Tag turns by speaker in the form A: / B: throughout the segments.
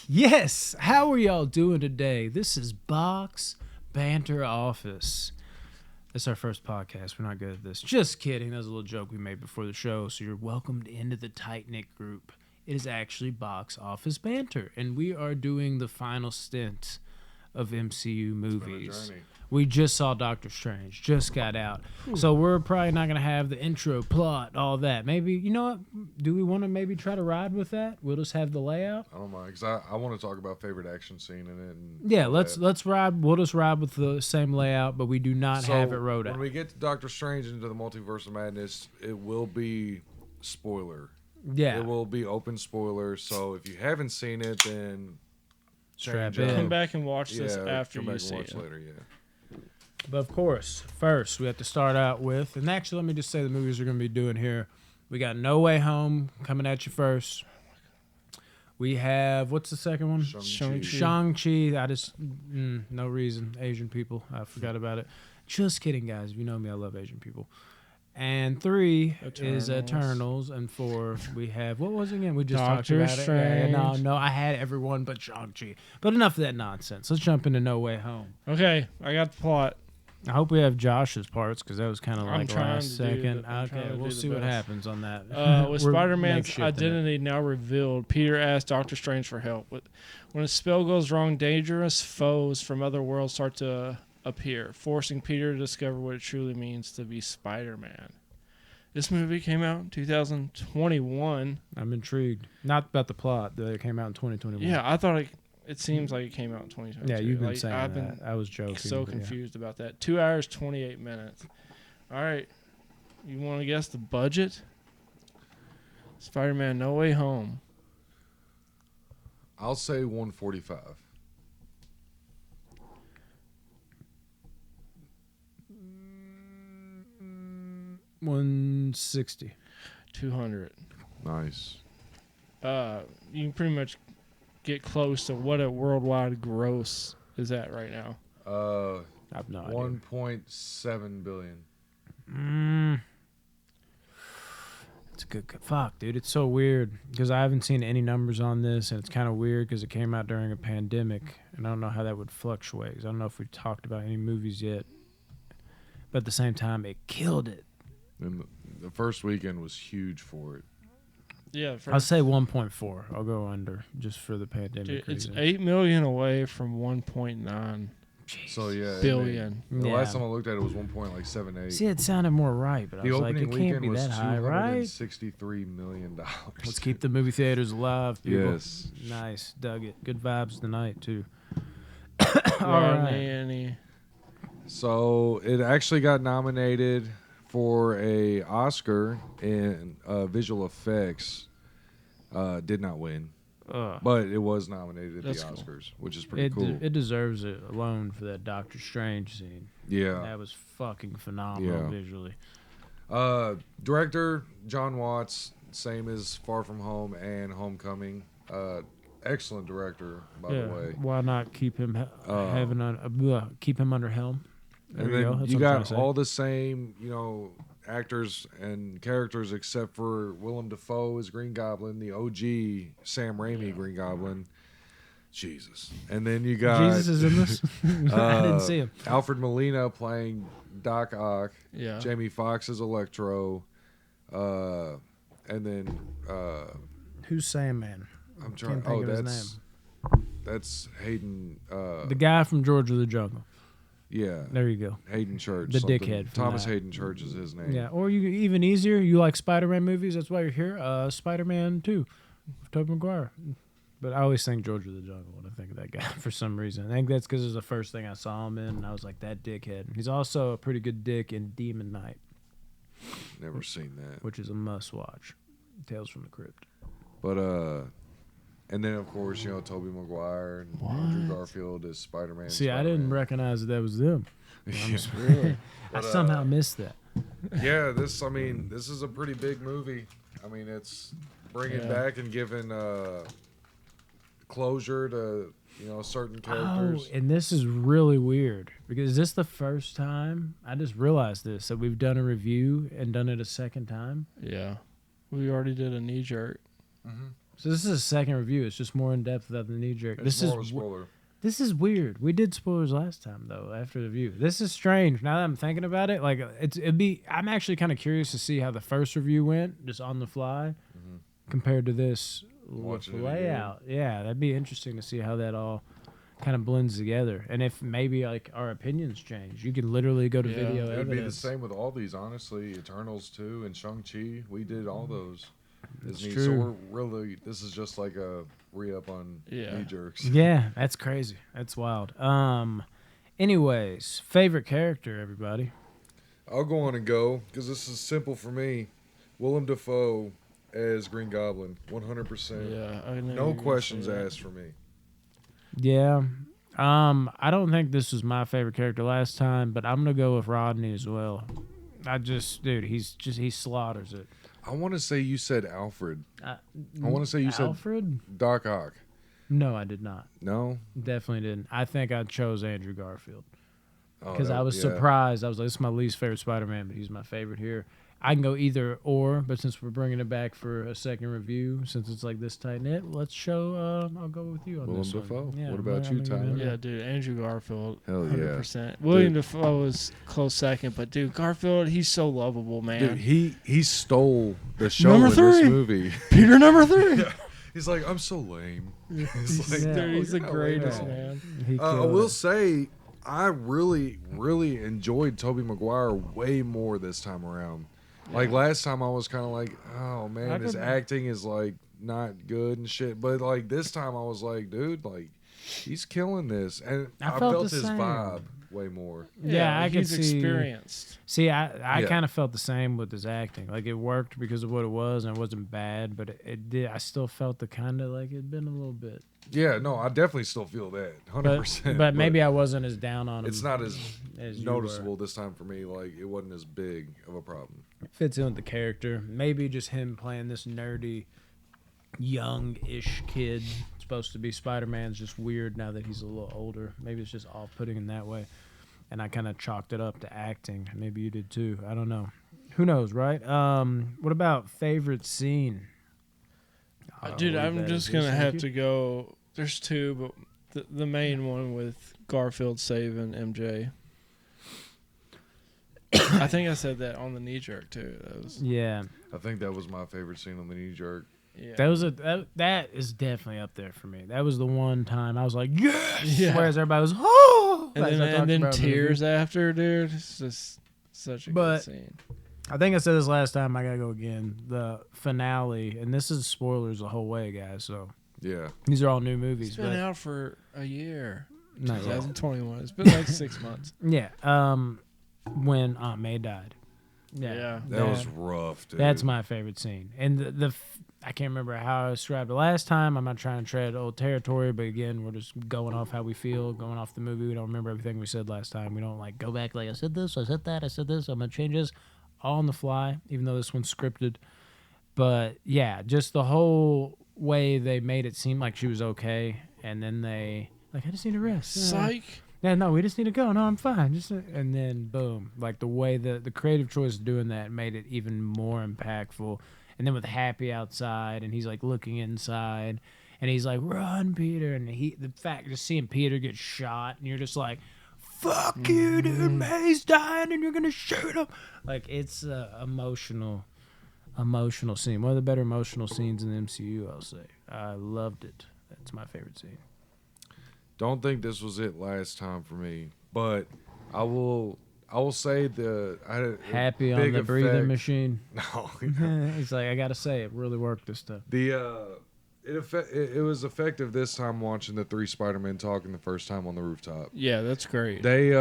A: Yes, how are y'all doing today? This is Box Banter Office. It's our first podcast. We're not good at this. Just kidding. That was a little joke we made before the show. So you're welcomed into the tight-knit group. It is actually Box Office Banter, and we are doing the final stint of MCU movies. We just saw Doctor Strange, just got out. So we're probably not going to have the intro, plot, all that. Maybe, you know what? Do we want to maybe try to ride with that? We'll just have the layout.
B: I don't mind, because I want to talk about favorite action scene in it. And
A: yeah, let's ride. We'll just ride with the same layout, but we do not have it wrote out.
B: When we get to Doctor Strange into the Multiverse of Madness, it will be spoiler.
A: Yeah.
B: It will be open spoiler, so if you haven't seen it, then
A: strap in.
C: Come back and watch this after
B: come
C: you
B: back
C: see
B: and watch
C: it.
B: later, yeah.
A: But of course, first we have to start out with, and actually let me just say the movies we're going to be doing here. We got No Way Home coming at you first. We have, what's the second one? Shang-Chi. I just, no reason. Asian people. I forgot about it. Just kidding, guys. If you know me, I love Asian people. And 3 is Eternals. And 4, we have, what was it again? We just talked about
C: Strange.
A: it. No, I had everyone but Shang-Chi. But enough of that nonsense. Let's jump into No Way Home.
C: Okay, I got the plot.
A: I hope we have Josh's parts because that was kind of
C: I'm
A: like
C: trying
A: last
C: to do
A: second.
C: the- I'm trying
A: Okay,
C: to
A: we'll
C: do the
A: see what
C: best.
A: happens on that.
C: With
A: We're
C: Spider-Man's
A: makeshifting it.
C: identity now revealed, Peter asks Doctor Strange for help. When a spell goes wrong, dangerous foes from other worlds start to appear, forcing Peter to discover what it truly means to be Spider-Man. This movie came out in 2021.
A: I'm intrigued. Not about the plot that it came out in 2021.
C: Yeah, I thought it seems like it came out in 2022.
A: Yeah, you've been
C: like,
A: saying
C: I've
A: that.
C: been
A: I was joking.
C: so
A: but yeah.
C: confused about that. 2 hours, 28 minutes. All right. You want to guess the budget? Spider-Man No Way Home.
B: I'll say 145.
A: Mm, 160.
C: 200.
B: Nice.
C: You can pretty much get close to what a worldwide gross is at right now.
A: I have no idea.
B: 1.7 billion.
A: It's a good fuck, dude. It's so weird because I haven't seen any numbers on this, and it's kind of weird because it came out during a pandemic, and I don't know how that would fluctuate. 'Cause I don't know if we talked about any movies yet, but at the same time, it killed it.
B: And the first weekend was huge for it.
C: Yeah,
A: I'll say 1.4. I'll go under just for the pandemic.
C: it's
A: reasons.
C: 8 million away from 1.9
B: So yeah,
C: billion.
B: The last time I looked at it was 1.78.
A: See, it sounded more right, but I
B: The
A: was like,
B: opening
A: it can't
B: weekend
A: be
B: was
A: that high, right?
B: $263 million.
A: Let's keep the movie theaters alive, people.
B: Yes.
A: Nice, dug it. Good vibes tonight too.
C: All
A: right.
C: right.
B: So it actually got nominated for a Oscar in visual effects. Did not win, but it was nominated at the Oscars, which is pretty cool.
A: It deserves it alone for that Doctor Strange scene.
B: Yeah,
A: that was fucking phenomenal visually.
B: Director John Watts, same as Far From Home and Homecoming. Excellent director, by the way.
A: Why not keep him keep him under helm?
B: There and then you got all the same, actors and characters except for Willem Dafoe as Green Goblin, the OG Sam Raimi Green Goblin. Jesus. And then you got
A: Jesus is in this. I didn't see him.
B: Alfred Molina playing Doc Ock.
C: Yeah.
B: Jamie Foxx as Electro. And then
A: who's Sandman?
B: I'm trying.
A: Can't think of his name.
B: That's Hayden.
A: The guy from George of the Jungle.
B: Yeah.
A: There you go.
B: Hayden Church.
A: The dickhead.
B: Thomas Hayden Church is his name.
A: Yeah. Or you even easier, you like Spider-Man movies, that's why you're here. Spider-Man 2. Tobey Maguire. But I always think George of the Jungle when I think of that guy for some reason. I think that's because it was the first thing I saw him in, and I was like, that dickhead. He's also a pretty good dick in Demon Knight.
B: Never seen that.
A: Which is a must-watch. Tales from the Crypt.
B: But, and then, of course, Tobey Maguire and Andrew Garfield as Spider-Man.
A: See,
B: Spider-Man.
A: I didn't recognize that was them.
B: Really?
A: I somehow missed that.
B: Yeah, this is a pretty big movie. It's bringing back and giving closure to, certain characters.
A: Oh, and this is really weird because is this the first time, I just realized this, that we've done a review and done it a second time?
C: Yeah. We already did a knee jerk.
B: Mm-hmm.
A: So this is a second review. It's just more in depth without the knee jerk.
B: It's more of a spoiler.
A: This is weird. We did spoilers last time though. After the review, this is strange. Now that I'm thinking about it, like it'd be. I'm actually kind of curious to see how the first review went, just on the fly, compared to this with the layout. Yeah, that'd be interesting to see how that all kind of blends together, and if maybe like our opinions change. You can literally go to video evidence.
B: It would be the same with all these, honestly. Eternals 2 and Shang-Chi, we did all those.
A: That's
B: Disney.
A: true.
B: So we're really, this is just like a re-up on knee jerks.
A: Yeah, that's crazy. That's wild. Anyways, favorite character, everybody.
B: I'll go on and go because this is simple for me. Willem Dafoe as Green Goblin, 100%.
C: Yeah, I know.
B: No questions asked for me.
A: Yeah. I don't think this was my favorite character last time, but I'm gonna go with Rodney as well. He slaughters it.
B: I want to say you said Alfred. I want to say you
A: Alfred?
B: said Doc Ock.
A: No, I did not.
B: No?
A: Definitely didn't. I think I chose Andrew Garfield because
B: Oh,
A: I was surprised. I was like, this is my least favorite Spider-Man, but he's my favorite here. I can go either or, but since we're bringing it back for a second review, since it's like this tight knit, let's show. I'll go with you on
B: Willem
A: this
B: Dafoe.
A: one. Yeah,
B: What about you, Tyler?
C: Yeah, dude, Andrew Garfield.
B: Hell
C: 100%. William Dafoe was close second, but dude, Garfield, he's so lovable, man.
B: Dude, he stole the show
C: Number
B: in
C: 3.
B: this movie.
C: Peter number 3.
B: Yeah. He's like, I'm so lame. It's like,
C: Dude, he's the
B: yeah,
C: greatest,
B: wow.
C: man.
B: I will say, I really, really enjoyed Tobey Maguire way more this time around. Like last time, I was kind of like, oh man, his acting is like not good and shit. But like this time, I was like, dude, like he's killing this, and I felt his vibe way more.
A: Yeah, I could see.
C: Experienced.
A: See, I kind of felt the same with his acting. Like it worked because of what it was, and it wasn't bad, but it did. I still felt the kind of like it'd been a little bit.
B: Yeah, no, I definitely still feel that, 100%.
A: But maybe I wasn't as down on him.
B: It's not as noticeable this time for me. Like it wasn't as big of a problem.
A: Fits in with the character. Maybe just him playing this nerdy, young-ish kid. Supposed to be Spider-Man's just weird now that he's a little older. Maybe it's just off-putting in that way. And I kind of chalked it up to acting. Maybe you did too. I don't know. Who knows, right? What about favorite scene?
C: Dude, I'm just going to have to go. There's two, but the main one with Garfield saving MJ. I think I said that on the knee jerk too.
A: Yeah.
B: I think that was my favorite scene on the knee jerk.
C: Yeah.
A: That is definitely up there for me. That was the one time I was like, yes!
C: Yeah.
A: Whereas everybody was, oh!
C: And then tears after, dude. It's just such a good scene.
A: I think I said this last time. I gotta go again. The finale, and this is spoilers the whole way, guys. So
B: yeah,
A: these are all new movies.
C: It's been out for a year.
A: Not
C: 2021. It's been like 6 months.
A: Yeah. When Aunt May died.
C: Yeah.
B: That was rough, dude.
A: That's my favorite scene. And I can't remember how I described it last time. I'm not trying to tread old territory, but again, we're just going off how we feel, going off the movie. We don't remember everything we said last time. We don't like go back like I said this, I said that, I said this. I'm gonna change this. All on the fly, even though this one's scripted. But yeah, just the whole way they made it seem like she was okay, and then they like, I just need to rest.
C: Psych.
A: Yeah, no, we just need to go. No, I'm fine. And then boom, like the way the creative choice of doing that made it even more impactful. And then with Happy outside, and he's like looking inside, and he's like, "Run, Peter!" And the fact just seeing Peter get shot, and you're just like, fuck you, dude. May's dying and you're going to shoot him. Like, it's an emotional scene. One of the better emotional scenes in the MCU, I'll say. I loved it. That's my favorite scene.
B: Don't think this was it last time for me, but I will say I had a
A: Happy
B: big
A: on the breathing
B: effect.
A: machine.
B: No.
A: He's like, I got to say, it really worked this time.
B: It was effective this time watching the 3 Spider-Men talking the first time on the rooftop.
C: Yeah, that's great.
B: They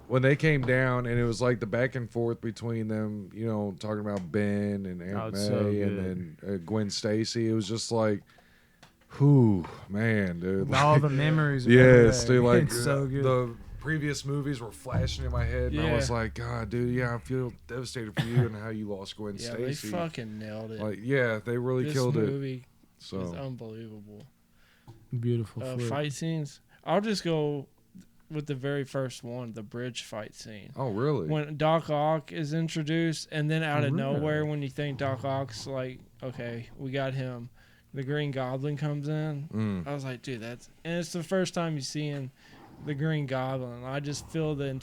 B: when they came down and it was like the back and forth between them, you know, talking about Ben and Aunt May and then Gwen Stacy. It was just like, whew, man, dude.
A: All the memories.
B: Yes, dude. Like
A: it's so good.
B: The previous movies were flashing in my head, and I was like, God, dude, yeah, I feel devastated for you and how you lost Gwen Stacy.
C: Yeah, they fucking nailed it.
B: Like, yeah, they really killed it.
C: This movie
B: So
C: is unbelievable.
A: Beautiful
C: fight scenes. I'll just go with the very first one, the bridge fight scene.
B: Oh, really?
C: When Doc Ock is introduced, and then out of nowhere, when you think Doc Ock's like, okay, we got him, the Green Goblin comes in. I was like, dude, and it's the first time you seeing the Green Goblin. I just feel the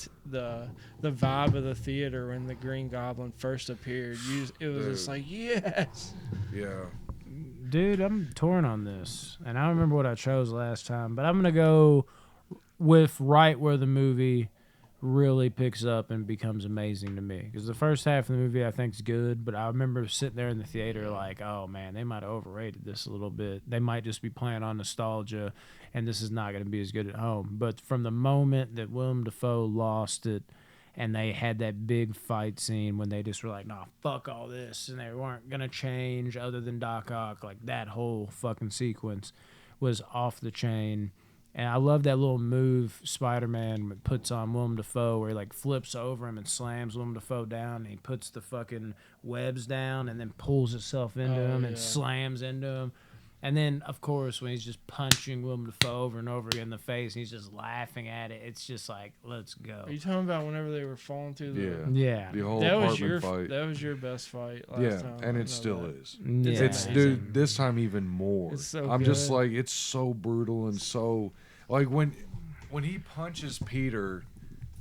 C: vibe of the theater when the Green Goblin first appeared. It was just like, yes.
B: Yeah.
A: Dude, I'm torn on this, and I don't remember what I chose last time, but I'm gonna go with right where the movie really picks up and becomes amazing to me. Because the first half of the movie I think is good, but I remember sitting there in the theater like, oh man, they might have overrated this a little bit. They might just be playing on nostalgia, and this is not going to be as good at home. But from the moment that Willem Dafoe lost it, and they had that big fight scene when they just were like, nah, fuck all this, and they weren't going to change other than Doc Ock, like that whole fucking sequence was off the chain. And I love that little move Spider-Man puts on Willem Dafoe where he like flips over him and slams Willem Dafoe down, and he puts the fucking webs down and then pulls himself into him and slams into him. And then, of course, when he's just punching Willem Dafoe over and over again in the face, and he's just laughing at it. It's just like, let's go.
C: Are you talking about whenever they were falling through the...
A: Yeah.
B: The whole
C: that was
B: fight.
C: That was your best fight last time.
B: And it still is.
A: Yeah.
B: It's, dude, this time even more.
C: It's so
B: I'm
C: good.
B: just like, it's so brutal and so... Like, when he punches Peter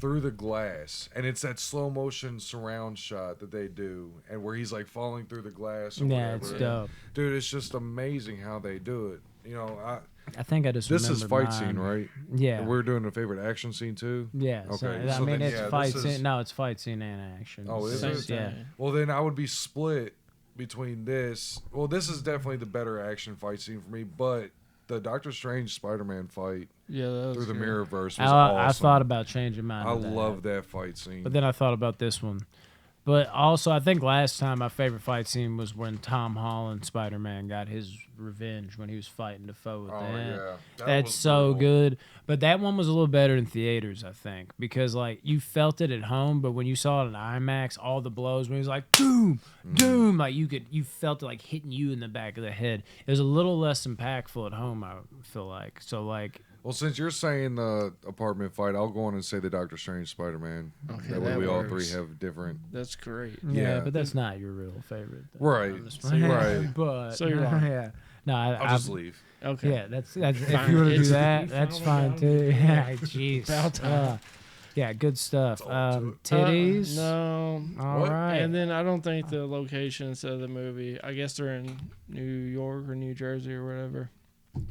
B: through the glass, and it's that slow motion surround shot that they do, and where he's like falling through the glass or whatever.
A: It's dope.
B: Dude, it's just amazing how they do it. You know,
A: I think I just
B: this is fight
A: mine.
B: scene, right?
A: Yeah.
B: We're doing a favorite action scene too?
A: Yeah.
B: Okay.
A: So, I
B: So
A: mean,
B: then,
A: it's fight scene. No, it's fight scene and action.
B: Oh, is it?
A: Yeah.
B: Well, then I would be split between this. Well, this is definitely the better action fight scene for me, but the Doctor Strange Spider-Man fight through the Mirrorverse was awesome.
A: I thought about changing mine.
B: I love that fight scene.
A: But then I thought about this one. But also, I think last time my favorite fight scene was when Tom Holland Spider-Man got his revenge when he was fighting Dafoe with that.
B: Yeah.
A: That's so good. But that one was a little better in theaters, I think, because like you felt it at home, but when you saw it in IMAX, all the blows when he was like doom, doom, like you felt it like hitting you in the back of the head. It was a little less impactful at home, I feel like. So like.
B: Well, since you're saying the apartment fight, I'll go on and say the Doctor Strange Spider-Man.
C: Okay,
B: that way
C: that
B: we all
C: works.
B: three have different.
C: That's great.
A: Yeah, but that's not your real favorite. Though,
B: Right. Right.
A: But
C: So you're wrong.
A: Yeah. No,
B: I'll just leave.
C: Okay.
A: Yeah, that's if you want to do that, that's fine too. Yeah, jeez.
C: About time.
A: Yeah, good stuff. Titties.
C: No.
A: All
B: What?
A: right.
C: And then I don't think the locations of the movie, I guess they're in New York or New Jersey or whatever.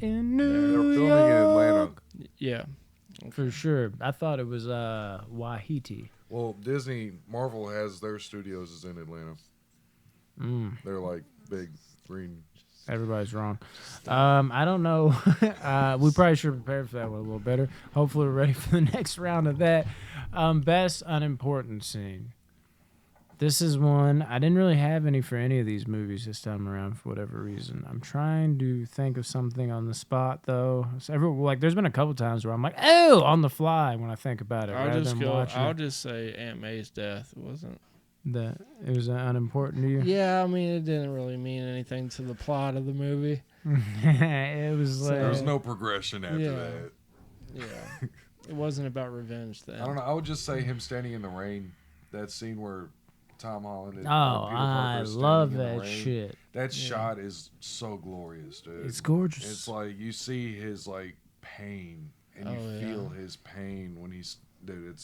A: In
B: They're
A: New
B: filming
A: York.
B: in Atlanta.
C: Yeah.
A: For sure. I thought it was Wahiti.
B: Well, Marvel has their studios is in Atlanta. They're like big green.
A: Everybody's wrong. I don't know. We probably should have prepared for that one a little better. Hopefully we're ready for the next round of that. Best unimportant scene. This is one. I didn't really have any for any of these movies this time around for whatever reason. I'm trying to think of something on the spot, though. There's been a couple times where I'm like, oh, on the fly when I think about it.
C: I'll just say Aunt May's death. It wasn't.
A: That it was unimportant to you?
C: Yeah, I mean, it didn't really mean anything to the plot of the movie.
A: It was like...
B: There was no progression after that.
C: Yeah. It wasn't about revenge then.
B: I don't know. I would just say him standing in the rain. That scene where Tom Holland and
A: Oh,
B: Peter Parker
A: I
B: is
A: love
B: standing in the
A: that
B: rain.
A: shit.
B: That shot is so glorious, dude.
A: It's gorgeous.
B: It's like you see his like pain, and you feel his pain when he's dude.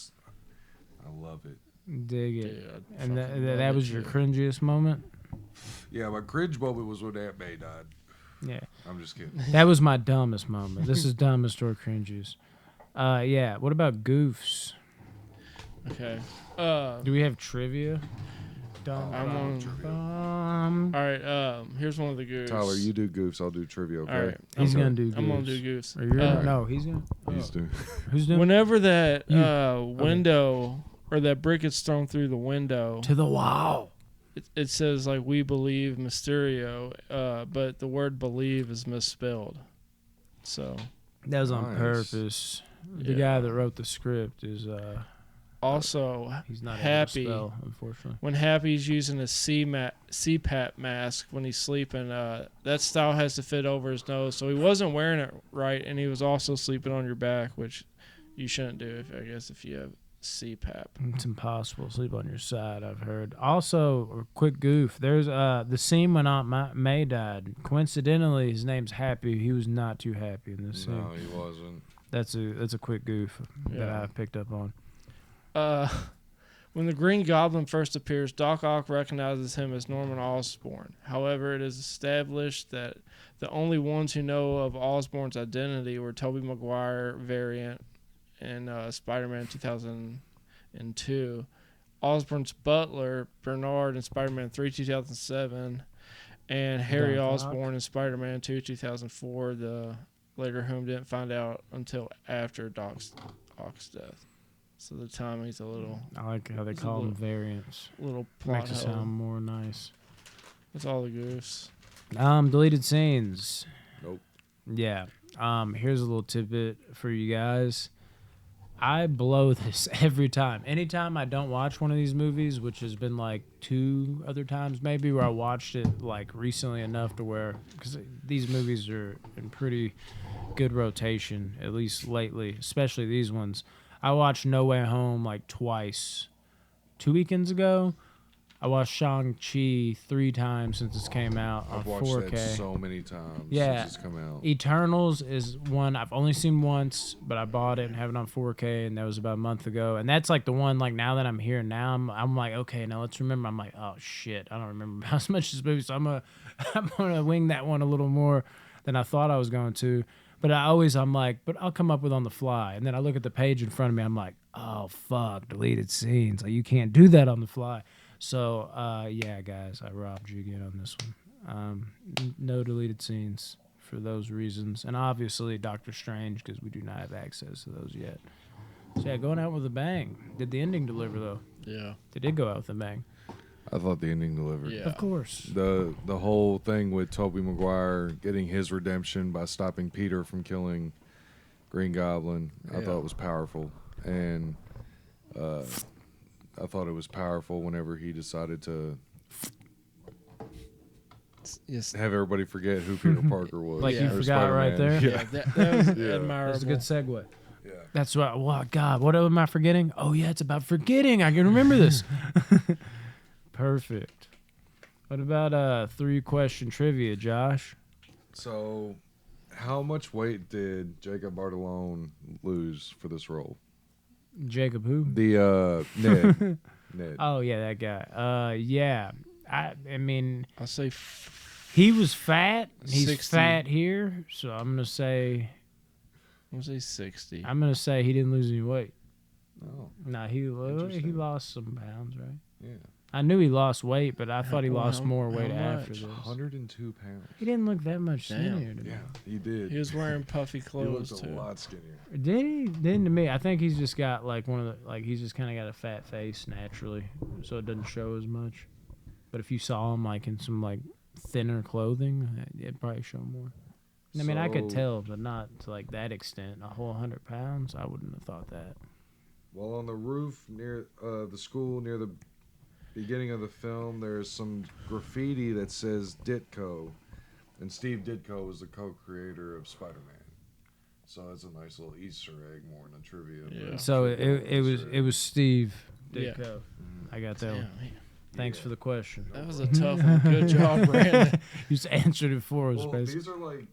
B: I love it.
A: Dig it.
C: Dude,
A: And that was your cringiest moment?
B: Yeah, my cringe moment was when Aunt May died.
A: Yeah.
B: I'm just kidding.
A: That was my dumbest moment. This is dumbest or cringiest. Yeah. What about goofs?
C: Okay.
A: Do we have trivia?
C: I'm on. All right. Here's one of the goofs.
B: Tyler, you do goofs. I'll do trivia. Okay.
C: All right.
A: He's gonna do goofs.
C: I'm gonna do goofs.
A: Are you no, he's gonna.
B: He's doing.
A: Who's doing?
C: Whenever that window or that brick is thrown through the window,
A: To the wall.
C: it says like "We believe Mysterio," but the word "believe" is misspelled. So
A: That was on
B: Nice.
A: purpose. The
C: Yeah.
A: guy that wrote the script is
C: also
A: he's not
C: Happy.
A: able to spell, unfortunately.
C: when Happy's using a CPAP mask when he's sleeping, that style has to fit over his nose, so he wasn't wearing it right, and he was also sleeping on your back, which you shouldn't do if you have CPAP.
A: It's impossible to sleep on your side, I've heard. Also, a quick goof. There's the scene when Aunt May died. Coincidentally, his name's Happy. He was not too happy in this scene.
B: No, he wasn't.
A: That's a quick goof that I picked up on.
C: When the Green Goblin first appears, Doc Ock recognizes him as Norman Osborn. However, it is established that the only ones who know of Osborn's identity were Tobey Maguire variant in Spider-Man 2002, Osborn's butler, Bernard, in Spider-Man 3 2007, and Harry Osborn in Spider-Man 2 2004, the later whom didn't find out until after Doc Ock's death. So the timing's a little...
A: I like how they call them variants.
C: Little plot
A: Makes it sound more nice.
C: That's all the goofs.
A: Deleted scenes.
B: Nope.
A: Yeah. Here's a little tidbit for you guys. I blow this every time. Anytime I don't watch one of these movies, which has been like 2 other times maybe, where I watched it like recently enough to where... Because these movies are in pretty good rotation, at least lately, especially these ones. I watched No Way Home like twice. 2 weekends ago, I watched Shang-Chi 3 times since it came out on 4K.
B: I've watched that so many times since it's come out.
A: Eternals is one I've only seen once, but I bought it and have it on 4K, and that was about a month ago. And that's like the one, like now that I'm here now, I'm like, okay, now let's remember. I'm like, oh shit, I don't remember as much this movie, so I'm gonna wing that one a little more than I thought I was going to. But I'm like, but I'll come up with on the fly. And then I look at the page in front of me. I'm like, oh, fuck, deleted scenes. Like, you can't do that on the fly. So, yeah, guys, I robbed you again on this one. No deleted scenes for those reasons. And obviously Doctor Strange, because we do not have access to those yet. So, yeah, going out with a bang. Did the ending deliver, though?
C: Yeah.
A: They did go out with a bang.
B: I thought the ending delivered.
C: Yeah.
A: Of course.
B: The whole thing with Tobey Maguire getting his redemption by stopping Peter from killing Green Goblin, I thought was powerful. And I thought it was powerful whenever he decided to have everybody forget who Peter Parker was.
A: Like you forgot right there?
C: Yeah, that was admirable.
A: That's a good segue.
B: Yeah.
A: That's what, oh, God, what am I forgetting? Oh, yeah, it's about forgetting. I can remember this. Perfect. What about 3-question trivia, Josh?
B: So, how much weight did Jacob Bartolone lose for this role?
A: Jacob who?
B: The Ned. Ned.
A: Oh, yeah, that guy. Yeah. I mean,
C: I'll say
A: he was fat. He's
C: 60.
A: fat here, so I'm going to say...
C: I'm going to say 60.
A: I'm going to say he didn't lose any weight.
B: Oh.
A: No, he lost some pounds, right?
B: Yeah.
A: I knew he lost weight, but I thought he lost more weight
C: how
A: after
C: much?
A: this.
B: 102 pounds.
A: He didn't look that much skinnier to me.
B: Yeah, he did.
C: He was wearing puffy
B: He
C: clothes,
B: looked a
C: too.
B: lot skinnier.
A: Did he? Then to me, I think he's just got like one of the he's just kind of got a fat face naturally, so it doesn't show as much. But if you saw him like in some like thinner clothing, it'd probably show more. I mean, I could tell, but not to like that extent. A whole 100 pounds, I wouldn't have thought that.
B: Well, on the roof near the school, near the beginning of the film, there's some graffiti that says Ditko, and Steve Ditko was the co-creator of Spider-Man. So that's a nice little Easter egg more than a trivia.
C: Yeah.
A: So it was Steve Ditko.
C: Yeah.
A: I got that one.
C: Damn,
A: Thanks for the question.
C: that was a tough one. Good job, Brandon.
A: You just answered it for us,
B: Well,
A: basically.
B: these are like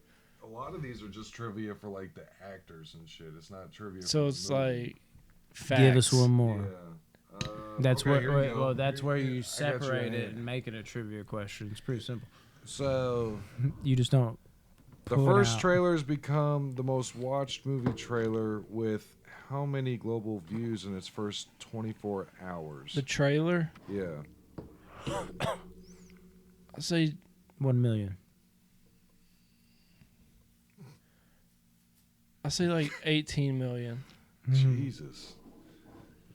B: a lot of these are just trivia for like the actors and shit. It's not trivia.
C: So
B: for
C: it's
B: the movie.
C: like facts.
A: Give us one more.
B: Yeah.
A: That's
B: okay, here we
A: where
B: go.
A: well, that's where you
B: I got
A: separate
B: you.
A: it and make it a trivia question. It's pretty simple.
B: So
A: You just don't.
B: the
A: pull it
B: first
A: out.
B: trailer has become the most watched movie trailer with how many global views in its first 24 hours?
C: The trailer,
B: Yeah.
C: I say
A: 1 million.
C: like 18 million.
B: Jesus.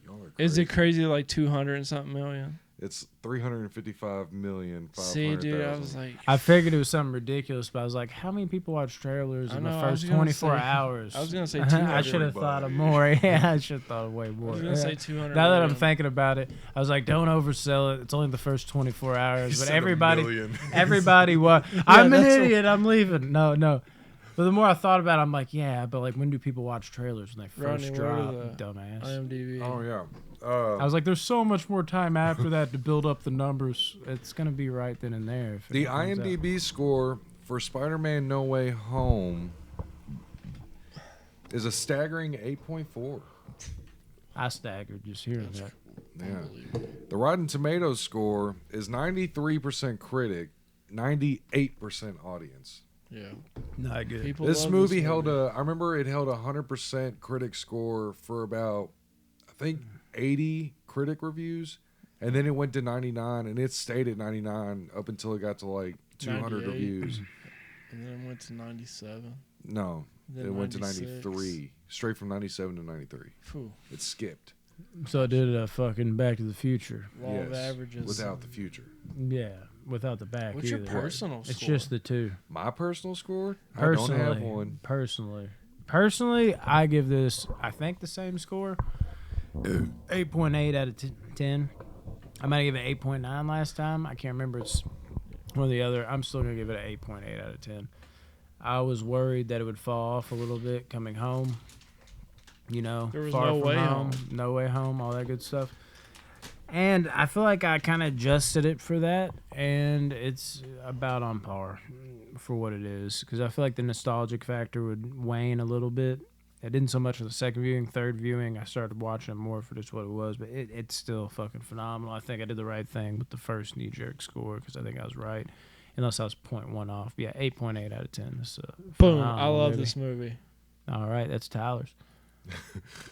B: Y'all are
C: Is it
B: crazy.
C: crazy like 200 and something million?
B: It's 355,500,000.
C: See, dude, I was like,
A: I figured it was something ridiculous, but I was like, how many people watch trailers
C: I
A: in
C: know,
A: the
C: I was
A: first
C: gonna
A: 24
C: say-
A: hours?
C: I was gonna say
A: I
C: 200.
A: should have thought of
B: Everybody.
A: more. Yeah, I should have thought of way more.
C: I was gonna say 200.
A: Now that I'm
C: million.
A: thinking about it, I was like, don't oversell it. It's only the first 24 hours.
B: He
A: But
B: said a
A: everybody,
B: million.
A: I'm an
C: that's
A: idiot. I'm leaving. No. But the more I thought about it, I'm like, yeah, but like, when do people watch trailers when they first
C: Rodney,
A: drop?
C: what are the
A: Dumbass.
C: IMDb.
B: Oh yeah.
A: I was like, there's so much more time after that to build up the numbers. It's gonna be right then and there. If
B: The
A: it comes out.
B: IMDb score for Spider-Man: No Way Home is a staggering 8.4.
A: I staggered just hearing that.
B: Yeah. The Rotten Tomatoes score is 93% critic, 98% audience.
C: Yeah.
A: Not good.
C: People
B: This
C: love
B: movie held I remember it held a 100% critic score for about, I think, 80 critic reviews, and then it went to 99, and it stayed at 99 up until it got to like 200
C: 98.
B: reviews.
C: And then it went to 97.
B: No,
C: Then
B: it went to
C: 96.
B: 93, straight from 97 to 93.
C: Phew.
B: It skipped.
A: So it did a fucking Back to the Future.
C: Law of averages.
B: without the future.
A: Yeah, without the back.
C: What's your
A: either.
C: personal
A: It's
C: score?
A: just the two.
B: My personal score?
A: Personally,
B: I don't have one.
A: Personally, I give this, I think, the same score. 8.8 out of 10. I might give it 8.9 last time. I can't remember. It's one or the other. I'm still going to give it an 8.8 out of 10. I was worried that it would fall off a little bit coming home. You know,
C: There was
A: far
C: no
A: from
C: way
A: home,
C: home.
A: no way home, all that good stuff. And I feel like I kind of adjusted it for that, and it's about on par for what it is. Because I feel like the nostalgic factor would wane a little bit. It didn't so much for the second viewing, third viewing. I started watching it more for just what it was, but it's still fucking phenomenal. I think I did the right thing with the first knee-jerk score because I think I was right. Unless I was 0.1 off. Yeah, 8.8 out of 10. It's a
C: Boom.
A: phenomenal
C: I love
A: movie.
C: this movie.
A: All right, that's Tyler's.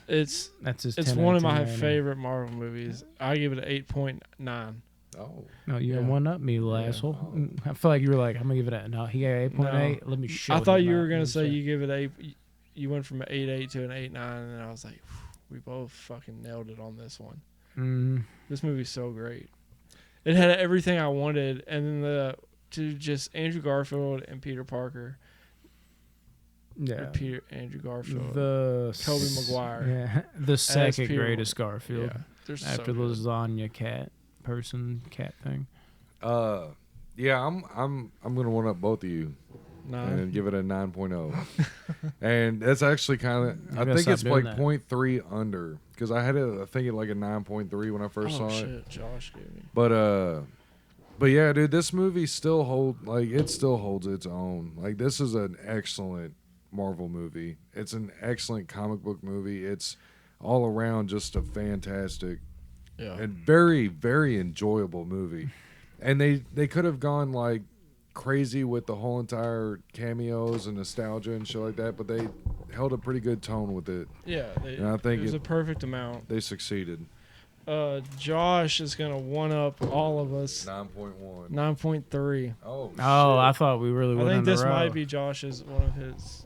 C: It's
A: That's his.
C: it's
A: 10
C: one
A: out
C: of my
A: 10 rating.
C: favorite Marvel movies. I give it an 8.9.
B: Oh.
A: No, you
C: Yeah.
A: got one up me, you little
C: Yeah.
A: asshole. I feel like you were like, I'm gonna give it a no. He got 8.8. Let me show.
C: I thought
A: him
C: you
A: that.
C: were gonna
A: Let me
C: say
A: show-
C: you give it 8. You went from an 8.8 to an 8.9, and I was like, we both fucking nailed it on this one.
A: Mhm.
C: This movie's so great. It had everything I wanted, and then to just Andrew Garfield and Peter Parker.
A: Yeah.
C: Or Andrew Garfield.
A: The
C: Tobey Maguire.
A: Yeah, the second
C: Peter-
A: greatest Garfield
C: Yeah, they're so
A: after the
C: good.
A: lasagna cat thing.
B: Yeah, I'm gonna one up both of you
C: Nine.
B: and give it a 9.0. And that's actually kind of, I
A: gotta
B: think
A: stop
B: it's
A: doing
B: like
A: that.
B: 0.3 under because I had it. I think it like a 9.3 when I first
C: Oh
B: saw
C: shit,
B: it.
C: Josh gave me.
B: But yeah, dude, this movie still holds its own. Like this is an excellent Marvel movie. It's an excellent comic book movie. It's all around just a fantastic
C: Yeah.
B: and very, very enjoyable movie. And they could have gone like crazy with the whole entire cameos and nostalgia and shit like that, but they held a pretty good tone with it.
C: Yeah,
B: And I think
C: it was a perfect amount.
B: they succeeded.
C: Josh is gonna one up all of us.
B: 9.1.
C: 9.3.
B: Oh,
A: Oh, I thought we really
C: I
A: went
C: think
A: in a
C: this
A: row.
C: might be Josh's one of his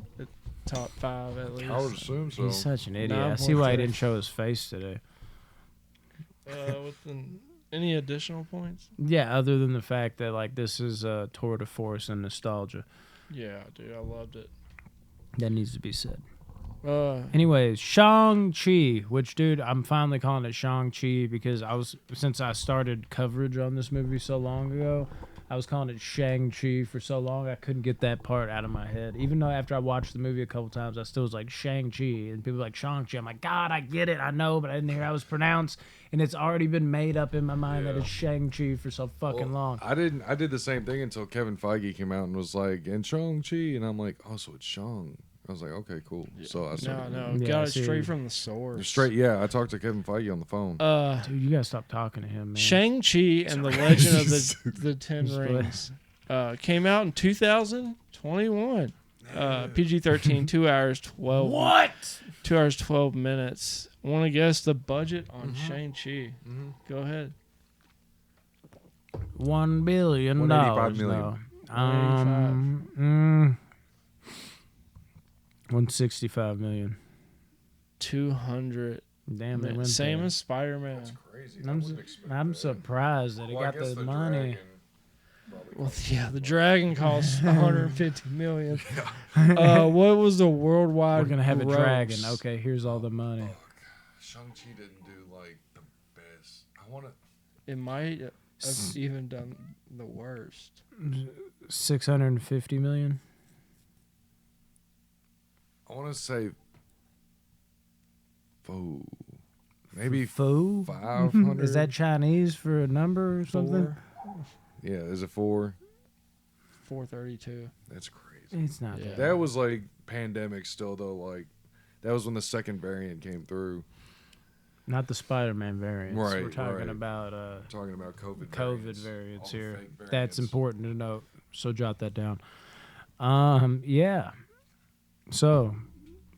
C: top 5 at least.
B: I would assume so.
A: He's such an idiot. I see why he
C: 9.3.
A: didn't show his face today.
C: Any additional points?
A: Yeah, other than the fact that like this is a tour de force and nostalgia.
C: Yeah, dude, I loved it.
A: That needs to be said.
C: Uh,
A: Anyways, Shang-Chi, which, dude, I'm finally calling it Shang-Chi because since I started coverage on this movie so long ago, I was calling it Shang-Chi for so long, I couldn't get that part out of my head. Even though after I watched the movie a couple times, I still was like Shang-Chi, and people were like Shang-Chi. I'm like, God, I get it, I know, but I didn't hear how it was pronounced, and it's already been made up in my mind that it's Shang-Chi for so fucking long.
B: I did the same thing until Kevin Feige came out and was like, and Shang-Chi, and I'm like, oh, so it's Shang. I was like, okay, cool. So I started.
C: no,
A: Yeah,
C: got it
A: see.
C: straight from the source.
B: Straight, yeah. I talked to Kevin Feige on the phone.
A: Dude, you gotta stop talking to him, man.
C: Shang-Chi and the Legend of the Ten
A: Just
C: Rings came out in 2021. PG-13, 2 hours 12.
A: What?
C: 2 hours 12 minutes. Want to guess the budget on Shang-Chi? Go ahead.
A: $1 billion.
B: 185 million.
A: No. 165 million.
C: 200.
A: Damn, they went
C: Same
A: there.
C: as Spider-Man.
B: Crazy.
A: I'm surprised that he got the money.
C: Well, yeah, the dragon costs 150 million. What was the worldwide?
A: We're gonna have
C: gross?
A: a dragon. Okay, here's all the money.
B: Shang-Chi didn't do like the best. I want to.
C: It might have even done the worst.
A: 650 million.
B: want to say Foo. Maybe
A: Foo?
B: 500.
A: Is that Chinese for a number or something?
C: 4,
B: Yeah, is it 4?
C: 432.
B: That's crazy.
A: It's not
C: Yeah.
A: that.
B: That was like pandemic still though. Like that was when the second variant came through.
A: Not the Spider-Man variants. We're
B: Right,
A: talking
B: right.
A: about
B: Talking about COVID
A: variants
B: all the
A: here.
B: fake variants.
A: That's important to note. So jot that down. Yeah. So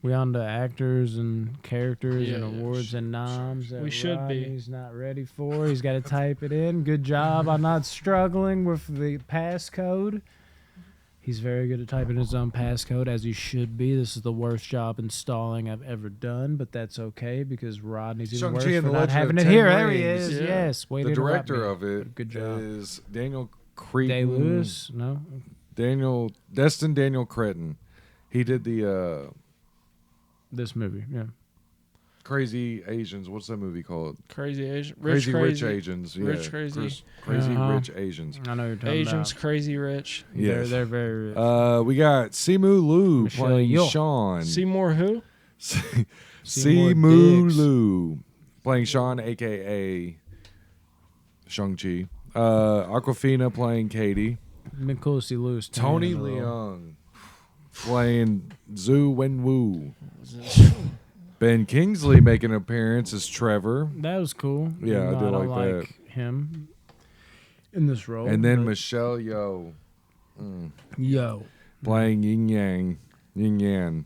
A: we on to actors and characters and awards and noms that
C: We should be.
A: Rodney's not ready for. He's got to type it in. Good job on not struggling with the passcode. He's very good at typing his own passcode, as he should be. This is the worst job installing I've ever done, but that's okay because Rodney's even worse
B: Shang-Chi and
A: for
B: the
A: not
B: Legend of
A: having it
B: 10
A: here. There he
B: Rings.
A: is.
C: Yeah.
A: Yes. Way
B: The
A: to interrupt
B: director
A: me.
B: of it
A: Good job.
B: is Daniel Cretton.
A: Day-Lewis? No?
B: Destin Daniel Cretton. He did the
A: This movie, yeah.
B: Crazy Asians. What's that movie called?
C: Crazy Asian.
B: Rich Asians. Yeah.
C: Rich Crazy.
B: Crazy
A: Uh-huh.
B: Rich Asians.
A: I know you're talking
C: Asians
A: about.
C: crazy rich.
B: Yes.
A: They're very rich.
B: We got Simu Liu
A: Michelle
B: playing
A: Yeoh.
B: Sean.
C: Seymour who?
B: Simu
A: Diggs.
B: Liu playing Sean, aka Shang-Chi. Aquafina playing Katie.
A: Been cool to see Lewis.
B: Tony
A: Tan a little.
B: Leung playing Zhu Wenwu. Ben Kingsley making an appearance as Trevor.
A: That was cool.
B: Yeah,
A: Even
B: I
A: though
B: do
A: don't
B: like that.
A: him in this role.
B: And then
A: but-
B: Michelle Yeoh
A: Yo.
B: playing Yin Yang. Yin Yang.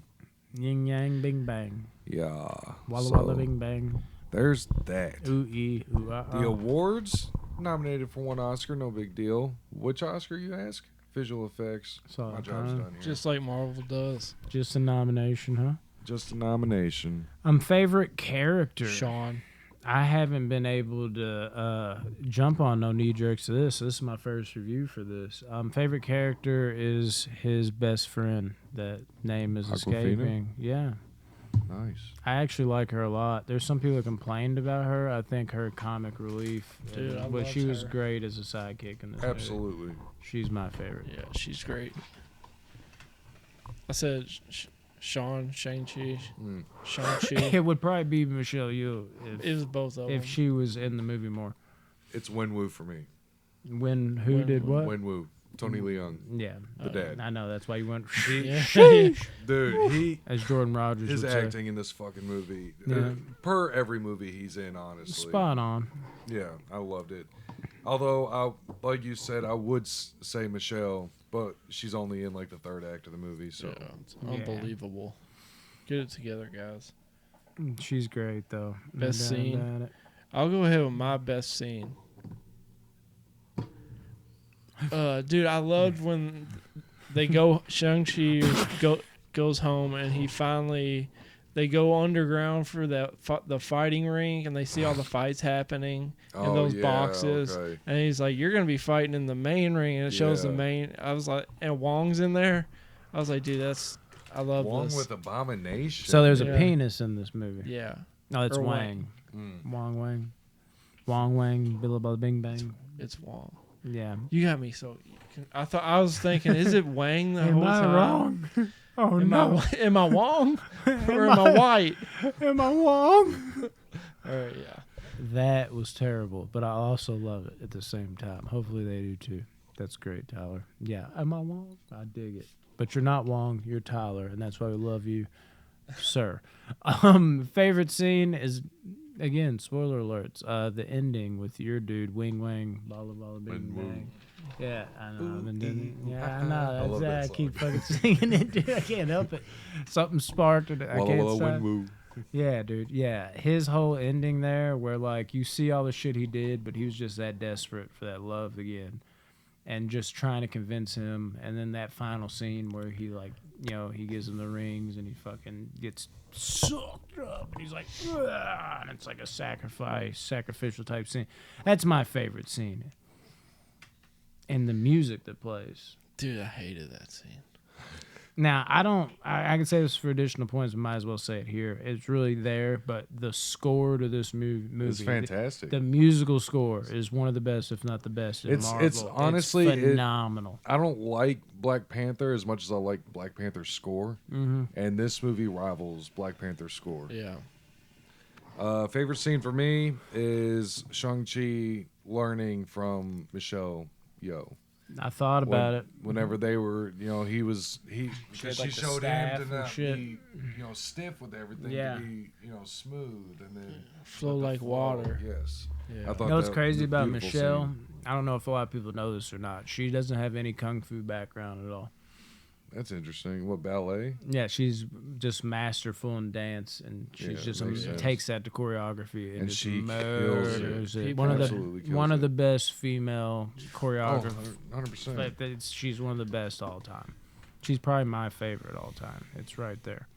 A: Yin yang bing bang.
B: Yeah.
A: Walla
B: So,
A: walla bing bang.
B: there's that.
A: Ooh ee ooh ah.
B: The awards nominated for 1 Oscar, no big deal. Which Oscar, you ask? Visual effects.
A: So,
B: My job's done here.
C: Just like Marvel does.
A: Just a nomination, huh?
B: Just a nomination.
A: Favorite character.
C: Sean.
A: I haven't been able to jump on no knee jerks to this. So this is my first review for this. Favorite character is his best friend. That name is
B: Awkwafina?
A: escaping. Yeah.
B: Nice.
A: I actually like her a lot. There's some people that complained about her. I think her comic relief,
C: Dude, I
A: but
C: loved
A: she was
C: her.
A: great as a sidekick in this movie.
B: Absolutely.
A: She's my favorite.
C: Yeah, she's great. I said Sean, Shang-Chi,
B: Mm.
C: Shang-Chi.
A: It would probably be Michelle Yeoh
C: It was both of them.
A: if she was in the movie more.
B: It's Wenwu for me.
A: When who
C: When-
A: did what?
B: Wenwu. Tony Leung.
A: Yeah,
B: The dad.
A: I know that's why you went
C: Yeah.
B: Dude,
A: as Jordan Rogers
B: his
A: would say.
B: acting in this fucking movie.
A: Yeah.
B: Per every movie he's in, honestly.
A: Spot on.
B: Yeah, I loved it. Although, like you said, I would say Michelle, but she's only in like the 3rd act of the movie, so.
C: Yeah, it's unbelievable. Get it together, guys.
A: She's great though. No
C: Best
A: doubt
C: scene?
A: about it.
C: I'll go ahead with my best scene. Dude, I loved when they go. Shang-Chi goes home and they go underground for the fighting ring and they see all the fights happening in those boxes.
B: Okay.
C: And he's like, "You're gonna be fighting in the main ring," and it shows the
B: Yeah.
C: main. I was like, and Wong's in there. I was like, dude, I love
B: Wong
C: this.
B: with Abomination.
A: So there's
C: Yeah.
A: a penis in this movie.
C: Yeah,
A: No, it's
C: Or
A: Wang.
B: Mm.
A: Wang. Wong Wang. Billa Bing Bang.
C: it's Wong.
A: Yeah.
C: You got me so. I was thinking, is it Wang the
A: Am
C: whole
A: I
C: time?
A: wrong? Oh
C: Am
A: no.
C: am I Wong or am I white?
A: Am I wrong?
C: All right, yeah.
A: That was terrible, but I also love it at the same time. Hopefully they do too. That's great, Tyler. Yeah. Am I Wong? I dig it. But you're not Wong, you're Tyler, and that's why we love you, sir. Favorite scene is, again, spoiler alerts, the ending with your dude, Wing Wang, Balla Balla Bing
B: Wing
A: Bang. Yeah, I know.
B: Ooh,
A: And then,
B: ee,
A: yeah, I
B: I
A: know.
B: love
A: That's
B: that
A: I keep
B: song.
A: fucking singing it, dude. I can't help it. Something sparked it. I
B: Walla
A: can't
B: Walla
A: stop.
B: Wenwu.
A: Yeah, dude. Yeah, his whole ending there, where like you see all the shit he did, but he was just that desperate for that love again, and just trying to convince him. And then that final scene where he like, he gives him the rings and he fucking gets sucked up, and he's like, "Ugh," and it's like a sacrificial type scene. That's my favorite scene. And the music that plays.
C: Dude, I hated that scene.
A: Now, I can say this for additional points, but might as well say it here. It's really there, but the score to this movie
B: It's fantastic.
A: The musical score is one of the best, if not the best, in Marvel.
B: It's honestly
A: phenomenal.
B: I don't like Black Panther as much as I like Black Panther's score, and this movie rivals Black Panther's score.
C: Yeah.
B: Favorite scene for me is Shang-Chi learning from Michelle Yeoh.
A: I thought about it.
B: Whenever they were, because
A: She
B: showed him to not
A: shit.
B: be, stiff with everything,
A: Yeah.
B: to be, smooth and then
C: Flow like water.
B: Yes.
C: Yeah.
B: I thought
A: You know what's
B: that
A: crazy
B: was a
A: about
B: beautiful
A: Michelle?
B: scene.
A: I don't know if a lot of people know this or not. She doesn't have any kung fu background at all.
B: That's interesting. What, ballet?
A: Yeah, she's just masterful in dance, and
B: Yeah,
A: she's
B: makes sense.
A: takes that to choreography and just
B: she kills
A: murders
B: it.
A: it.
B: Absolutely kills
A: One of
B: it.
A: the best female choreographers.
B: 100%.
A: Like, she's one of the best all time. She's probably my favorite all time. It's right there.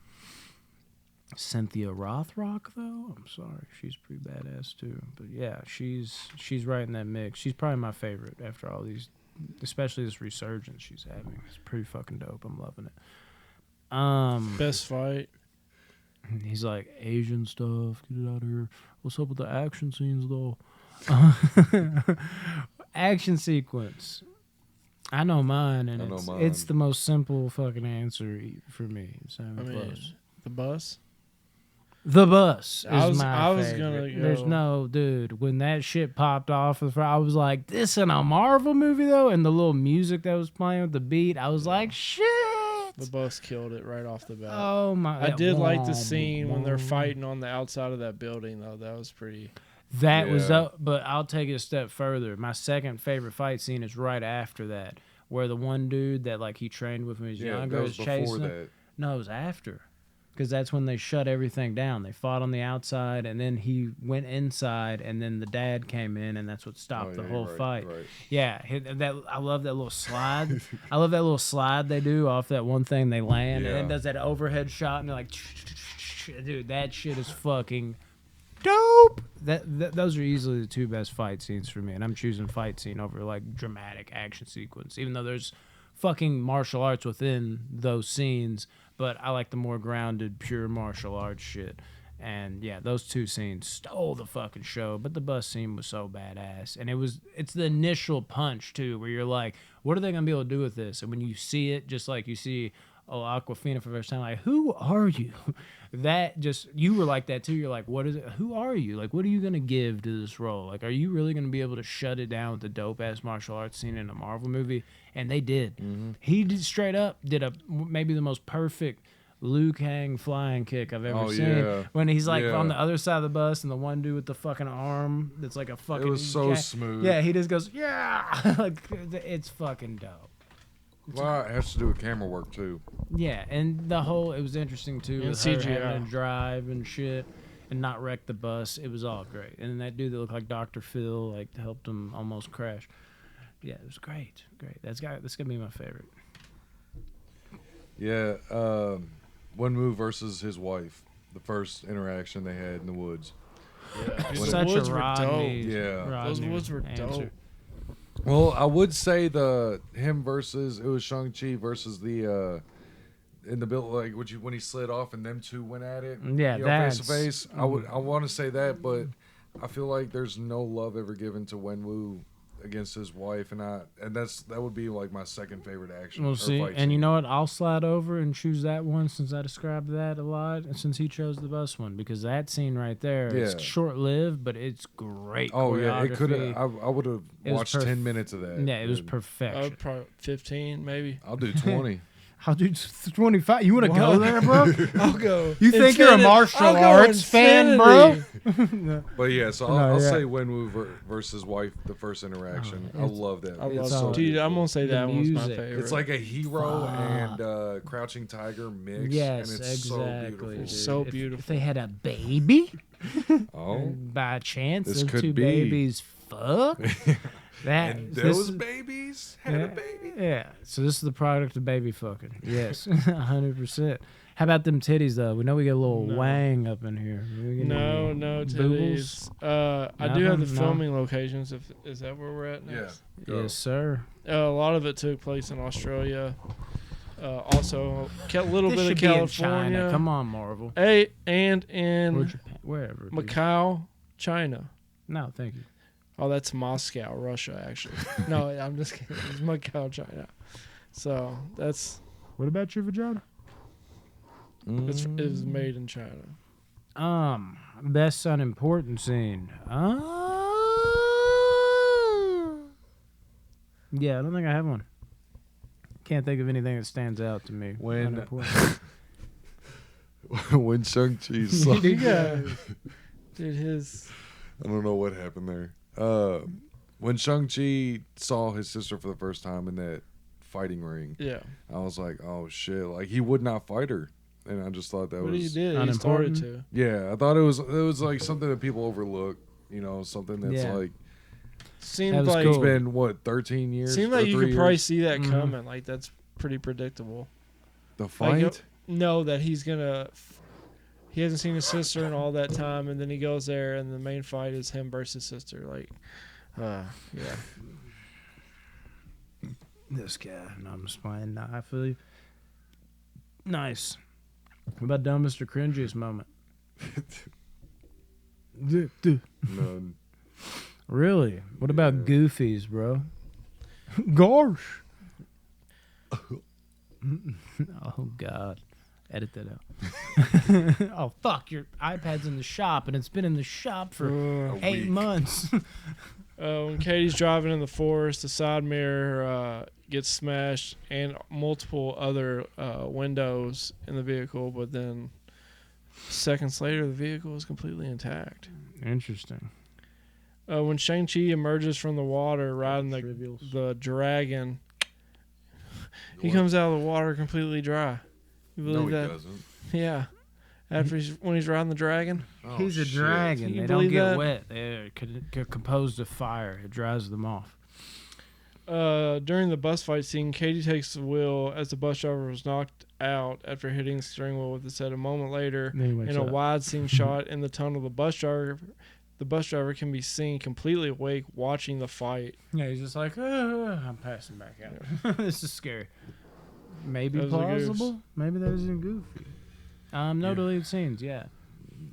A: Cynthia Rothrock, though, I'm sorry, she's pretty badass too. But yeah, she's right in that mix. She's probably my favorite after all these, especially this resurgence she's having. It's pretty fucking dope. I'm loving it.
C: Best fight.
A: He's like, Asian stuff, get it out of here. What's up with the action scenes though? Action sequence. I know mine, and it's the most simple fucking answer for me.
C: The bus.
A: The bus is
C: I was
A: favorite.
C: gonna go.
A: There's no dude. When that shit popped off, I was like, "This in a Marvel movie though," and the little music that was playing with the beat, I was like, "Shit!"
C: The bus killed it right off the bat.
A: Oh my!
C: I did like the scene when they're fighting on the outside of that building though. That was pretty.
A: That was but I'll take it a step further. My second favorite fight scene is right after that, where the one dude that like he trained with when he was younger is chasing.
B: That.
A: No, it was after. Because that's when they shut everything down. They fought on the outside, and then he went inside, and then the dad came in, and that's what stopped the whole fight.
B: Right.
A: Yeah, I love that little slide. I love that little slide they do off that one thing they land, and then does that overhead shot, and they're like, dude, that shit is fucking dope. Those are easily the two best fight scenes for me, and I'm choosing fight scene over like dramatic action sequence, even though there's fucking martial arts within those scenes. But I like the more grounded, pure martial arts shit. And yeah, those two scenes stole the fucking show. But the bus scene was so badass. And it's the initial punch, too, where you're like, what are they going to be able to do with this? And when you see it, just like you see Aquafina for the first time, like, who are you? You were like that, too. You're like, what is it? Who are you? Like, what are you going to give to this role? Like, are you really going to be able to shut it down with the dope-ass martial arts scene in a Marvel movie? And they did. Mm-hmm. He straight up did maybe the most perfect Liu Kang flying kick I've ever seen.
B: Yeah.
A: When he's like on the other side of the bus, and the one dude with the fucking arm that's like a fucking.
B: It was so smooth.
A: Yeah, he just goes, yeah. Like, it's fucking dope.
B: Well, it has to do with camera work too.
A: Yeah, and it was interesting too.
C: And
A: with
C: CGI.
A: her having to drive and shit, and not wreck the bus. It was all great. And then that dude that looked like Dr. Phil, like, helped him almost crash. Yeah, it was great. That's gonna be my favorite.
B: Yeah, Wenwu versus his wife. The first interaction they had in the woods.
C: Yeah,
A: Such
C: the woods
A: a
C: were
A: Rodney.
C: dope.
B: Yeah.
C: Those
A: Rodney
C: woods were
A: answer.
C: dope.
B: Well, I would say him versus it was Shang-Chi versus the in the build like when he slid off and them two went at it.
A: Yeah,
B: face to face. I want to say that, but I feel like there's no love ever given to Wenwu against his wife, and that would be like my second favorite action.
A: We'll see. And you know what? I'll slide over and choose that one since I described that a lot, and since he chose the bus one, because that scene right there is short-lived, but it's great.
B: Oh yeah, it could have. I would have watched 10 minutes of that.
A: Yeah, it was perfection.
C: Probably 15, maybe.
B: I'll do 20.
A: I'll do 25. You want to go there, bro?
C: I'll go.
A: You think you're a martial arts fan, bro?
B: But yeah, so I'll say Wenwu versus wife, the first interaction. I love that.
C: I
B: It's
C: love
B: so
C: Dude, I'm
B: beautiful.
C: going to say that one's my
A: music.
C: favorite.
B: It's like a hero and Crouching Tiger mix.
A: Yes,
B: and it's
A: exactly.
B: so beautiful.
A: Dude.
C: So
A: If
C: beautiful.
A: they had a baby,
B: Oh,
A: by chance,
B: This
A: those
B: could
A: two
B: be.
A: babies fuck.
B: and those babies had a baby.
A: Yeah, so this is the product of baby fucking. Yes, 100%. How about them titties though? We know we get a little
C: No.
A: wang up in here. We get
C: No,
A: any
C: titties.
A: boobles?
C: I do have the
A: Nothing? No.
C: filming locations. Is that where we're at
B: Yeah.
C: next?
B: Go.
A: Yes, sir.
C: A lot of it took place in Australia. Also, a little
A: This
C: bit of
A: should be in
C: California.
A: China. Come on, Marvel.
C: Hey, and in
A: Or Japan, wherever. Dude.
C: Macau, China.
A: No, thank you.
C: Oh, that's Moscow, Russia, actually. No, I'm just kidding. It's Macau, China. So that's
A: What about your vagina?
C: it was made in China.
A: Best unimportant scene. Yeah, I don't think I have one. Can't think of anything that stands out to me.
B: When
A: Unimportant.
B: when Shang-Chi saw,
C: Yeah. Dude, his.
B: I don't know what happened there. When Shang-Chi saw his sister for the first time in that fighting ring,
C: Yeah.
B: I was like, oh shit, like he would not fight her. And I just thought that
C: But
B: was
C: he did. He
A: unimportant.
C: started to.
B: Yeah, I thought it was like something that people overlook, something that's
A: Yeah.
B: like
C: Seemed
A: That was
C: like
B: it's
A: cool.
B: been what 13 years.
C: seemed
B: or
C: like you
B: 3
C: could probably
B: years?
C: see that
A: Mhm.
C: coming. Like that's pretty predictable.
B: The fight.
C: Know that he's gonna. He hasn't seen his sister in all that time, and then he goes there, and the main fight is him versus his sister. Like, yeah.
A: This guy. No, I'm just playing. Nah, I feel you. Nice. What about dumbest or cringiest moment?
B: None.
A: Really? What about
B: Yeah.
A: goofies, bro? Gosh. Oh, God. Edit that out. Oh, fuck. Your iPad's in the shop, and it's been in the shop for
B: A
A: 8
B: week.
A: months.
C: When Katie's driving in the forest, the side mirror gets smashed, and multiple other windows in the vehicle. But then, seconds later, the vehicle is completely intact.
A: Interesting.
C: When Shang-Chi emerges from the water riding
A: Trivials.
C: the dragon, he
B: What?
C: comes out of the water completely dry. You
B: No,
C: believe
B: he
C: that?
B: doesn't.
C: Yeah. When he's riding the dragon.
B: Oh,
A: He's a
B: shit.
A: dragon.
C: Can you
A: They don't
C: believe
A: get
C: that?
A: wet. They're composed of fire. It dries them off.
C: During the bus fight scene, Katie takes the wheel as the bus driver was knocked out after hitting the steering wheel with his head. A moment later,
A: Then he wakes
C: in a
A: up.
C: wide scene shot in the tunnel, the bus driver can be seen completely awake watching the fight.
A: Yeah, he's just like, I'm passing back out. This is scary. Maybe
C: That was a goose.
A: plausible. Maybe that was in Goofy. No
B: Yeah.
A: deleted scenes. Yeah.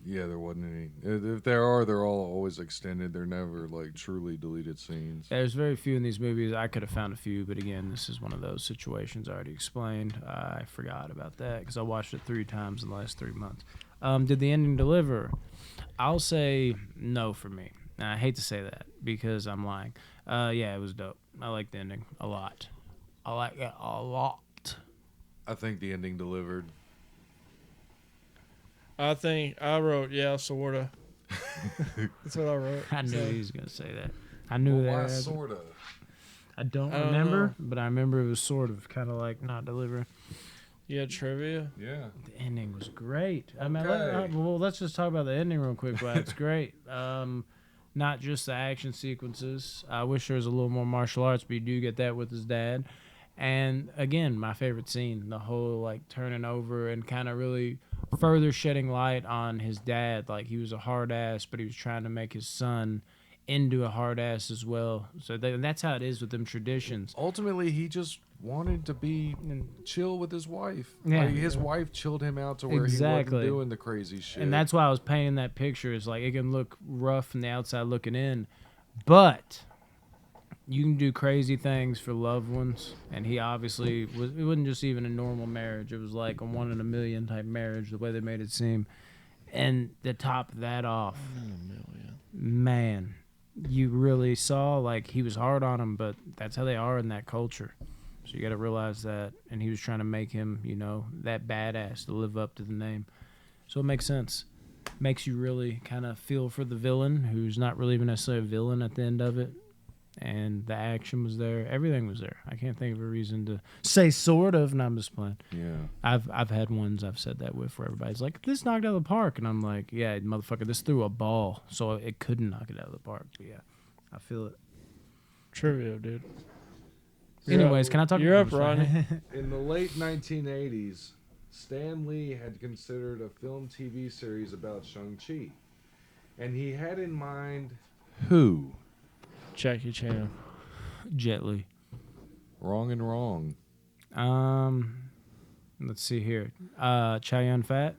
B: Yeah, there wasn't any. If there are, they're all always extended. They're never like truly deleted scenes.
A: There's very few in these movies. I could have found a few, but again, this is one of those situations I already explained. I forgot about that because I watched it 3 times in the last 3 months. Did the ending deliver? I'll say no for me. And I hate to say that because I'm lying. Yeah, it was dope. I like the ending a lot. I like it a lot.
B: I think the ending delivered.
C: I think I wrote, yeah, sorta. That's what I wrote.
A: I knew
C: So,
A: he was gonna say that. I knew
B: Well, why
A: that.
B: sorta?
A: I don't
C: I don't
A: remember,
C: know.
A: but I remember it was sort of kind of like not delivering.
C: you had trivia?
B: Yeah.
A: The ending was great. I mean,
B: Okay.
A: let's just talk about the ending real quick. But it's great. Not just the action sequences. I wish there was a little more martial arts, but you do get that with his dad. And again, my favorite scene, the whole like turning over and kind of really further shedding light on his dad. Like he was a hard ass, but he was trying to make his son into a hard ass as well. So that's how it is with them traditions.
B: Ultimately, he just wanted to be chill with his wife.
A: Yeah.
B: Like, his wife chilled him out to where he
A: Exactly.
B: wasn't doing the crazy shit.
A: And that's why I was painting that picture. Is like it can look rough from the outside looking in, but you can do crazy things for loved ones. And he obviously was. It wasn't just even a normal marriage. It was like a 1 in a million type marriage. The way they made it seem, and to top that off, man, you really saw like he was hard on him, but that's how they are in that culture. So you got to realize that. And he was trying to make him, that badass to live up to the name. So it makes sense. Makes you really kind of feel for the villain, who's not really even necessarily a villain at the end of it. And the action was there. Everything was there. I can't think of a reason to say sort of, and I'm just playing.
B: Yeah.
A: I've had ones I've said that with where everybody's like, this knocked out of the park. And I'm like, yeah, motherfucker, this threw a ball. So it couldn't knock it out of the park. But yeah, I feel it.
C: Trivia, dude.
A: Anyways, can I talk
C: You're
A: about
C: up, Ronnie.
B: In the late 1980s, Stan Lee had considered a film TV series about Shang-Chi. And he had in mind who?
C: Jackie Chan.
A: Jet Li.
B: Wrong and wrong.
A: Let's see here. Chow Yun Fat.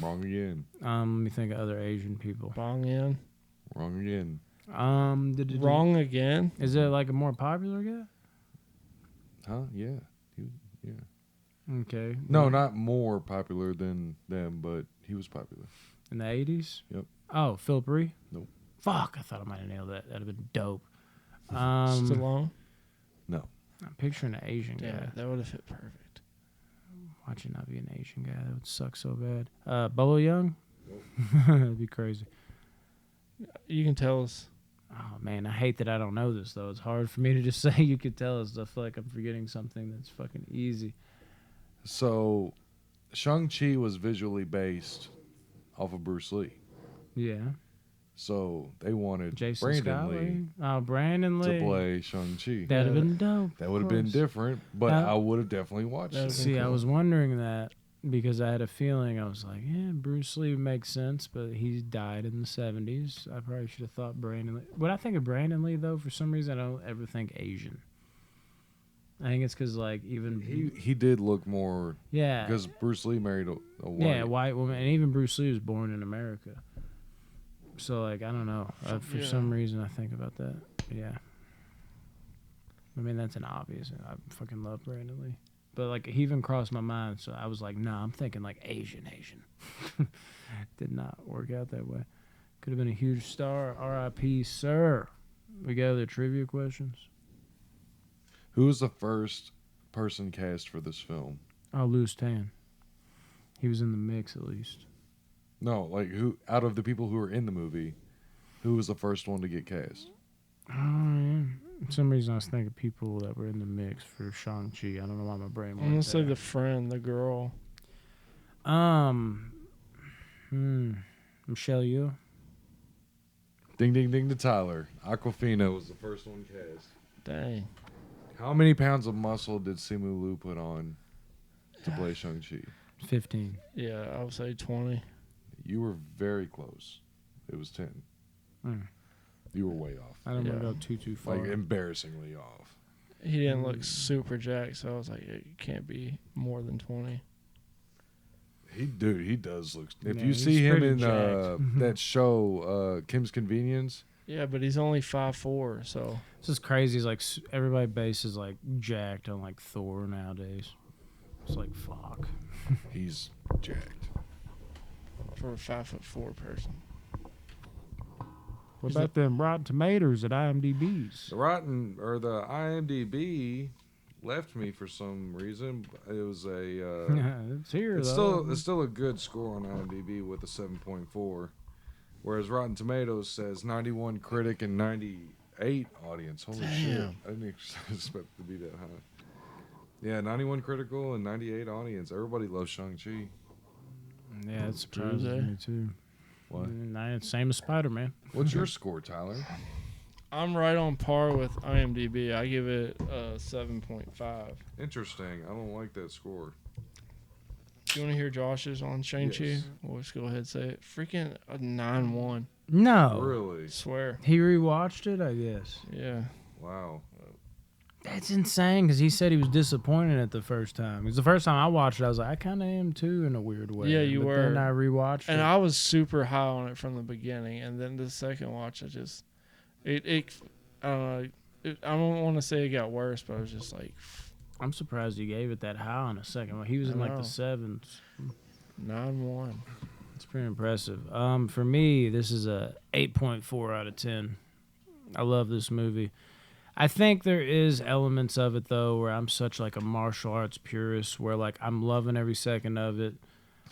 B: Wrong again.
A: Let me think of other Asian people.
C: Bong Yin.
B: Wrong again.
C: Wrong again?
A: Is it like a more popular guy?
B: Huh? Yeah.
A: Okay.
B: No, not more popular than them, but he was popular.
A: In the 80s?
B: Yep.
A: Oh, Philip Ree?
B: Nope.
A: Fuck, I thought I might have nailed that. That'd have been dope.
C: Stallone?
B: No.
A: I'm picturing an Asian
C: Yeah,
A: guy.
C: that would have fit perfect.
A: Watch it not be an Asian guy. That would suck so bad. Bolo Young?
B: Nope.
A: That'd be crazy.
C: You can tell us.
A: Oh, man, I hate that I don't know this, though. It's hard for me to just say you could tell us. I feel like I'm forgetting something that's fucking easy.
B: So, Shang-Chi was visually based off of Bruce Lee.
A: Yeah.
B: So, they wanted
A: Jason
B: Brandon
A: Scott
B: Lee
A: Oh, Brandon Lee.
B: to play Shang-Chi.
A: That'd have been dope.
B: That would have been different, but I would have definitely watched it.
A: See, I was wondering that because I had a feeling. I was like, yeah, Bruce Lee makes sense, but he died in the 70s. I probably should have thought Brandon Lee. When I think of Brandon Lee, though, for some reason, I don't ever think Asian. I think it's because, like, even...
B: He did look more...
A: Yeah.
B: Because Bruce Lee married a white...
A: Yeah, a white woman. And even Bruce Lee was born in America. So, like, I don't know. For some reason, I think about that. Yeah. I mean, that's an obvious. I fucking love Brandon Lee. But, like, he even crossed my mind. So I was like, nah, I'm thinking, like, Asian. Did not work out that way. Could have been a huge star. R.I.P., sir. We got other trivia questions?
B: Who was the first person cast for this film?
A: Oh, Louis Tan. He was in the mix, at least.
B: No, like, who out of the people who were in the movie, who was the first one to get cast?
A: Oh, yeah. For some reason, I was thinking people that were in the mix for Shang-Chi. I don't know why my brain went
C: I'm going to say
A: there.
C: the friend, the girl.
A: Michelle Yeoh.
B: Ding, ding, ding to Tyler. Aquafina was the first one cast.
C: Dang.
B: How many pounds of muscle did Simu Liu put on to play Shang-Chi?
A: 15.
C: Yeah, I would say 20.
B: You were very close. It was 10. You were way off.
A: I don't want to go too far.
B: Like, embarrassingly off.
C: He didn't look super jacked, so I was like, it can't be more than 20.
B: He does look... If
A: Yeah,
B: you
A: he's
B: see him
A: pretty
B: in
A: jacked.
B: that show, Kim's Convenience...
C: Yeah, but he's only 5'4", so...
A: It's just crazy. It's like everybody bases like jacked on like Thor nowadays. It's like, fuck.
B: He's jacked.
C: For a 5'4" person.
A: What about them Rotten Tomatoes at IMDb's?
B: The IMDb left me for some reason. It was
A: It's here,
B: it's
A: though.
B: still a good score on IMDb with a 7.4, whereas Rotten Tomatoes says 91 critic and 98 audience. Holy shit! I didn't expect it to be that high. Yeah, 91 critical and 98 audience. Everybody loves Shang-Chi.
A: Yeah, it surprises me too.
B: What?
A: Same as Spider-Man.
B: What's your score, Tyler?
C: I'm right on par with IMDb. I give it a 7.5.
B: Interesting. I don't like that score.
C: Do you want to hear Josh's on Shang-Chi?
B: Yes.
C: We'll just go ahead and say it. Freaking a 9.1.
A: No.
B: Really?
C: Swear.
A: He rewatched it, I guess.
C: Yeah.
B: Wow.
A: That's insane because he said he was disappointed at the first time. Because the first time I watched it, I was like, I kind of am too in a weird way.
C: Yeah, you
A: but
C: were.
A: Then I rewatched
C: And
A: it.
C: I was super high on it from the beginning, and then the second watch, I just, I don't know. I don't want to say it got worse, but I was just like,
A: I'm surprised he gave it that high on a second one. He was in like the 7s.
C: 9.1.
A: It's pretty impressive. For me, this is a 8.4 out of 10. I love this movie. I think there is elements of it though where I'm such like a martial arts purist where like I'm loving every second of it,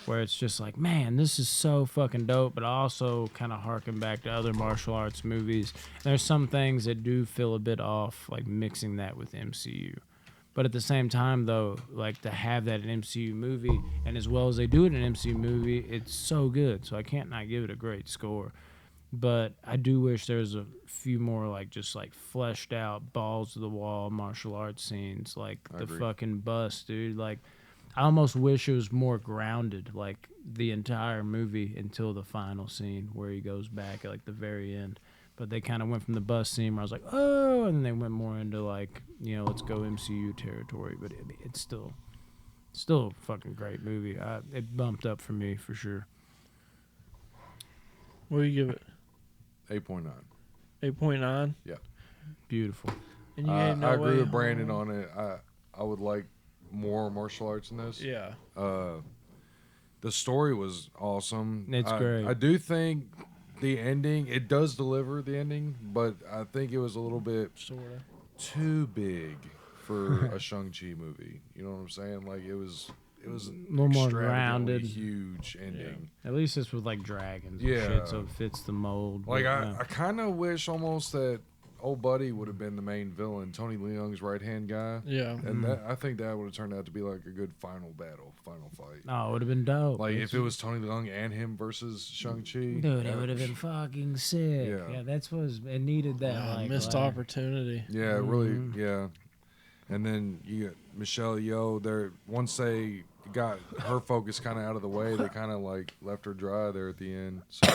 A: where it's just like, man, this is so fucking dope, but I also kind of harken back to other martial arts movies. There's some things that do feel a bit off, like mixing that with MCU. But at the same time, though, like to have that in MCU movie, and as well as they do it in an MCU movie, it's so good. So I can't not give it a great score. But I do wish there was a few more like just like fleshed out balls to the wall martial arts scenes, like the fucking bust, dude. Like I almost wish it was more grounded, like the entire movie until the final scene where he goes back at like the very end. But they kind of went from the bus scene where I was like, oh, and then they went more into like, you know, let's go MCU territory. But it's still Still a fucking great movie. It bumped up for me for sure.
C: What do you give it?
B: 8.9.
C: 8.9.
B: Yeah.
A: Beautiful.
C: And you
B: I
C: gave No
B: agree
C: Way
B: with Brandon
C: Home.
B: on it. I would like more martial arts in this.
C: Yeah.
B: The story was awesome.
A: It's great.
B: I do think the ending, it does deliver the ending, but I think it was a little bit
C: Sorta.
B: too big for a Shang-Chi movie. You know what I'm saying? Like, it was
A: A little more
B: extravagantly
A: rounded.
B: huge ending.
A: At least it's with like dragons and
B: Yeah.
A: shit, so it fits the mold.
B: Like,
A: but,
B: I kind of wish almost that old buddy would have been the main villain, Tony Leung's right-hand guy.
C: Yeah.
B: And I think that would have turned out to be like a good final fight.
A: Oh, it would have been dope.
B: Like, if it was Tony Leung and him versus Shang-Chi.
A: Dude, it would have been fucking sick.
B: Yeah.
A: Yeah, that's what it needed that.
C: Yeah,
A: like,
C: missed
A: like-
C: opportunity.
B: Yeah, really, yeah. And then you got Michelle Yeoh. Once they got her focus kind of out of the way, they kind of like left her dry there at the end. So,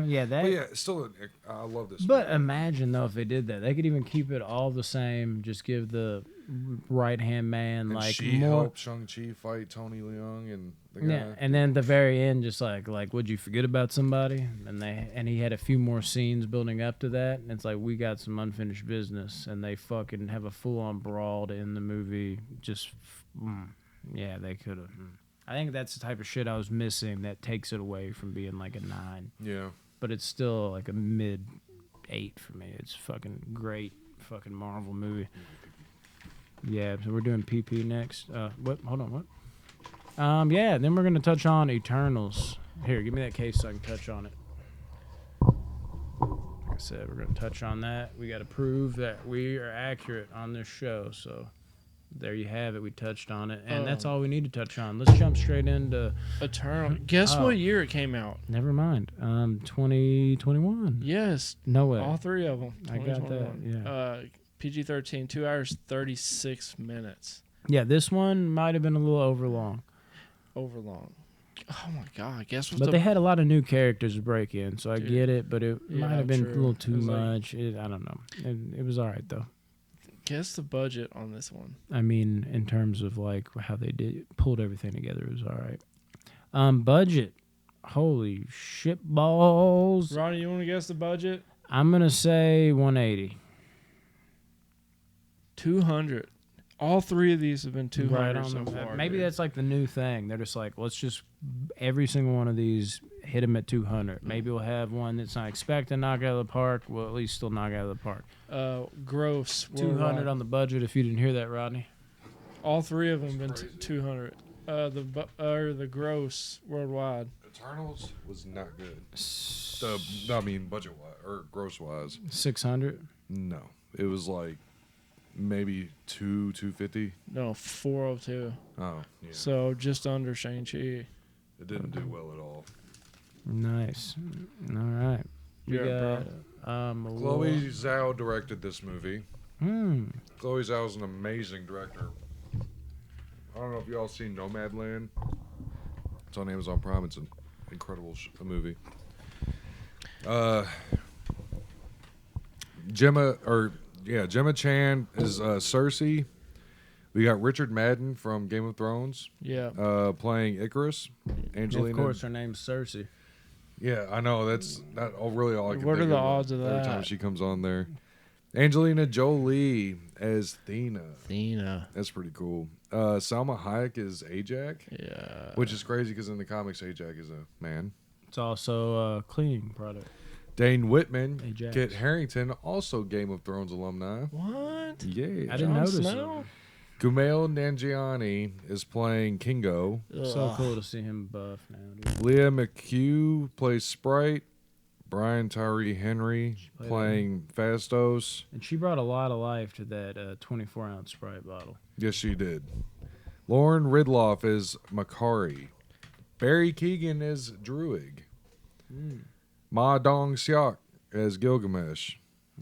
A: Yeah, that.
B: but yeah, still, I love this.
A: But
B: movie.
A: imagine though if they did that, they could even keep it all the same. Just give the right hand man
B: and
A: like
B: she
A: more.
B: helped Shang-Chi fight Tony Leung and the guy.
A: Yeah, and then at the very end, just like would you forget about somebody? And he had a few more scenes building up to that, and it's like we got some unfinished business, and they fucking have a full on brawl to end the movie. Yeah, they could have. I think that's the type of shit I was missing that takes it away from being like a 9.
B: Yeah.
A: But it's still like a mid 8 for me. It's fucking great, fucking Marvel movie. Yeah, so we're doing PP next. What? Hold on, what? Yeah, then we're gonna touch on Eternals. Here, give me that case so I can touch on it. Like I said, we're gonna touch on that. We got to prove that we are accurate on this show. So there you have it. We touched on it, and that's all we need to touch on. Let's jump straight into
C: Eternal. Guess what year it came out?
A: Never mind. 2021.
C: Yes.
A: No way.
C: All 3 of them.
A: I got that. Yeah.
C: PG-13, 2 hours 36 minutes.
A: Yeah, this one might have been a little overlong.
C: Overlong. Oh my god! Guess what?
A: But they had a lot of new characters to break in, so I
C: Dude.
A: get it. But it
C: Yeah,
A: might have been
C: true.
A: a little too
C: It was like-
A: much. I don't know. It was all right though.
C: Guess the budget on this one.
A: I mean, in terms of like how they pulled everything together, it was all right. Budget. Holy shit balls!
C: Ronnie, you want to guess the budget?
A: I'm gonna say 180.
C: 200. All 3 of these have been 200
A: Right on
C: so
A: the-
C: far.
A: Maybe
C: dude.
A: that's like the new thing. They're just like, let's just every single one of these hit them at 200. Maybe we'll have one that's not expecting to knock out of the park. We'll at least still knock out of the park.
C: Gross.
A: 200
C: worldwide.
A: on the budget. If you didn't hear that, Rodney.
C: All 3 of them been
B: That's crazy.
C: 200. The gross worldwide.
B: Eternals was not good. Budget wise or gross wise.
A: 600.
B: No, it was like maybe 250.
C: No, 402.
B: Oh, yeah.
C: So just under Shang-Chi.
B: It didn't do well at all.
A: Nice. All right. We
C: Yeah,
A: got
B: Chloe Zhao directed this movie.
A: Hmm.
B: Chloe Zhao is an amazing director. I don't know if y'all seen Nomadland. It's on Amazon Prime. It's an incredible movie. Gemma Chan is Cersei. We got Richard Madden from Game of Thrones
C: Yeah.
B: playing Icarus. Angelina.
A: Of course, her name's Cersei.
B: Yeah, I know. That's not really all I can
C: What
B: think
C: are the
B: of
C: odds of
B: every time
C: that?
B: she comes on there. Angelina Jolie as Thena.
C: Athena.
B: That's pretty cool. Salma Hayek is Ajak,
C: Yeah.
B: which is crazy because in the comics, Ajak is a man.
A: It's also a cleaning product.
B: Dane Whitman,
A: Ajax.
B: Kit Harington, also Game of Thrones alumni.
C: What?
B: Yeah.
A: I didn't
C: Jon
A: notice
C: Snow?
B: Kumail Nanjiani is playing Kingo.
A: So
C: Ugh.
A: cool to see him buff now, dude.
B: Leah McHugh plays Sprite. Brian Tyree Henry
A: played
B: playing Fastos.
A: And she brought a lot of life to that 24-ounce Sprite bottle.
B: Yes, she did. Lauren Ridloff is Makari. Barry Keegan is Druig. Ma Dong Seok as Gilgamesh,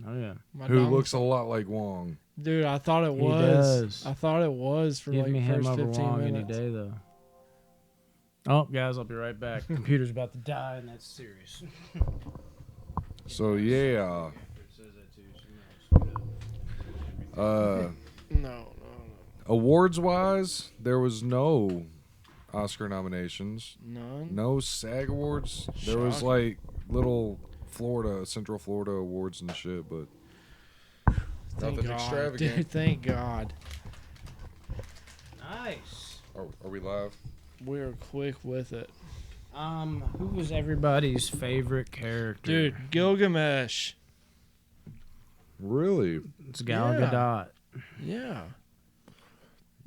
A: Oh, yeah.
C: My
B: who
C: dog-
B: looks a lot like Wong.
C: Dude, I thought it
A: He
C: was.
A: does.
C: I thought it was for
A: Give
C: like
A: me
C: the
A: him
C: first
A: over
C: 15
A: Wong any
C: minutes.
A: day, though. Oh, guys, I'll be right back. Computer's about to die, and that's serious.
B: So yeah,
C: No.
B: Awards-wise, there was no Oscar nominations.
C: None.
B: No SAG awards. There was
C: Shocking.
B: like little Central Florida awards and shit, but
C: Thank
B: nothing
C: God.
B: extravagant.
C: Dude, thank God.
A: Nice.
B: Are we live?
C: We're quick with it.
A: Who was everybody's favorite character?
C: Dude, Gilgamesh.
B: Really?
A: It's Gal
C: Yeah.
A: Gadot.
C: Yeah.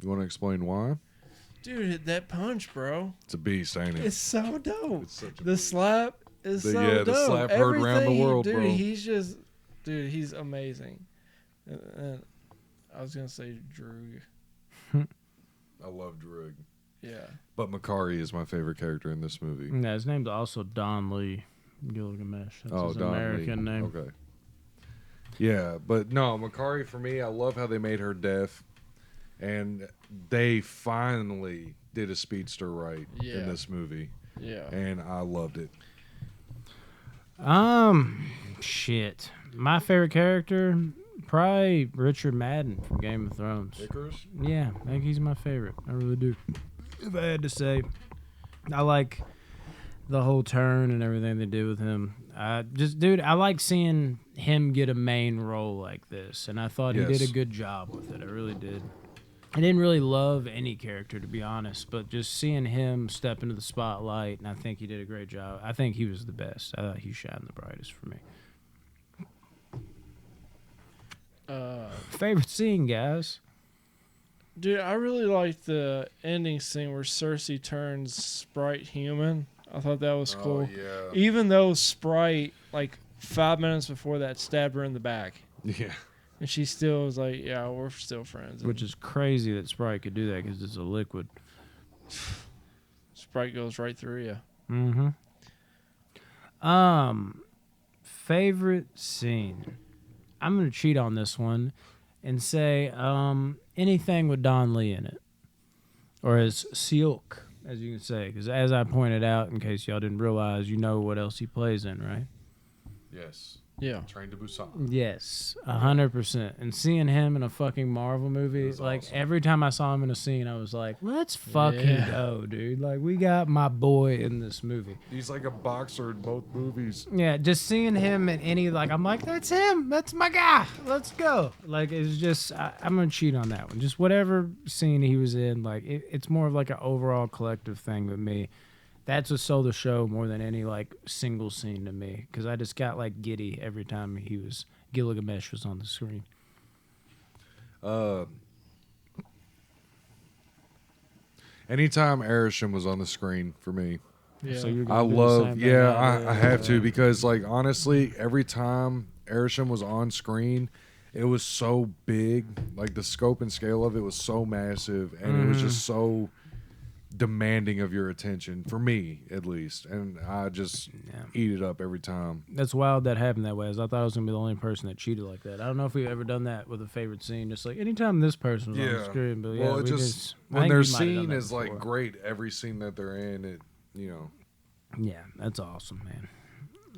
B: You want to explain why?
C: Dude, that punch, bro.
B: It's a beast, ain't it?
C: It's so dope.
B: It's such a
C: The slap is so
B: yeah,
C: dope.
B: the slap heard around the
C: Everything,
B: world,
C: dude,
B: bro.
C: He's amazing. And I was gonna say Droog.
B: I love Drug.
C: Yeah.
B: But Makari is my favorite character in this movie.
A: Yeah, his name's also Don Lee Gilgamesh. That's his
B: Don
A: American
B: Lee.
A: name.
B: Okay. Yeah, but no, Makari for me, I love how they made her deaf. And they finally did a speedster right in this movie.
C: Yeah.
B: And I loved it.
A: Shit. My favorite character, probably Richard Madden from Game of Thrones.
B: Icarus?
A: Yeah, I think he's my favorite. I really do. If I had to say, I like the whole turn and everything they did with him. I like seeing him get a main role like this, and I thought he did a good job with it. I really did. I didn't really love any character, to be honest, but just seeing him step into the spotlight, and I think he did a great job. I think he was the best. I thought he shined the brightest for me. Favorite scene, guys?
C: Dude, I really liked the ending scene where Cersei turns Sprite human. I thought that was cool.
B: Oh, yeah.
C: Even though Sprite, like 5 minutes before that, stabbed her in the back.
B: Yeah.
C: And she still was like, yeah, we're still friends.
A: Which is crazy that Sprite could do that because it's a liquid.
C: Sprite goes right through you.
A: Mm-hmm. Favorite scene. I'm going to cheat on this one and say anything with Don Lee in it. Or as Silk, as you can say. Because as I pointed out, in case y'all didn't realize, you know what else he plays in, right?
B: Yes.
C: Yeah.
B: Train to Busan.
A: Yes, 100%. And seeing him in a fucking Marvel movie, like
B: awesome.
A: every time I saw him in a scene, I was like, let's fucking go, dude. Like, we got my boy in this movie.
B: He's like a boxer in both movies.
A: Yeah, just seeing him in any, like, I'm like, that's him. That's my guy. Let's go. Like, it's just, I'm going to cheat on that one. Just whatever scene he was in, like, it's more of like an overall collective thing with me. That's what sold the show more than any, like, single scene to me. Because I just got, like, giddy every time Gilgamesh was on the screen.
B: Anytime Arishem was on the screen for me.
C: Yeah.
A: So you're
B: I
A: gonna do the
B: love,
A: same thing
B: I have to because, like, honestly, every time Arishem was on screen, it was so big. Like, the scope and scale of it was so massive, and it was just so demanding of your attention, for me, at least. And I just eat it up every time.
A: That's wild that happened that way. As I thought I was going to be the only person that cheated like that. I don't know if we've ever done that with a favorite scene. Just like, anytime this person was on the screen. But yeah,
B: well, it
A: just
B: when their scene is, like, great, every scene that they're in, it, you know.
A: Yeah, that's awesome, man.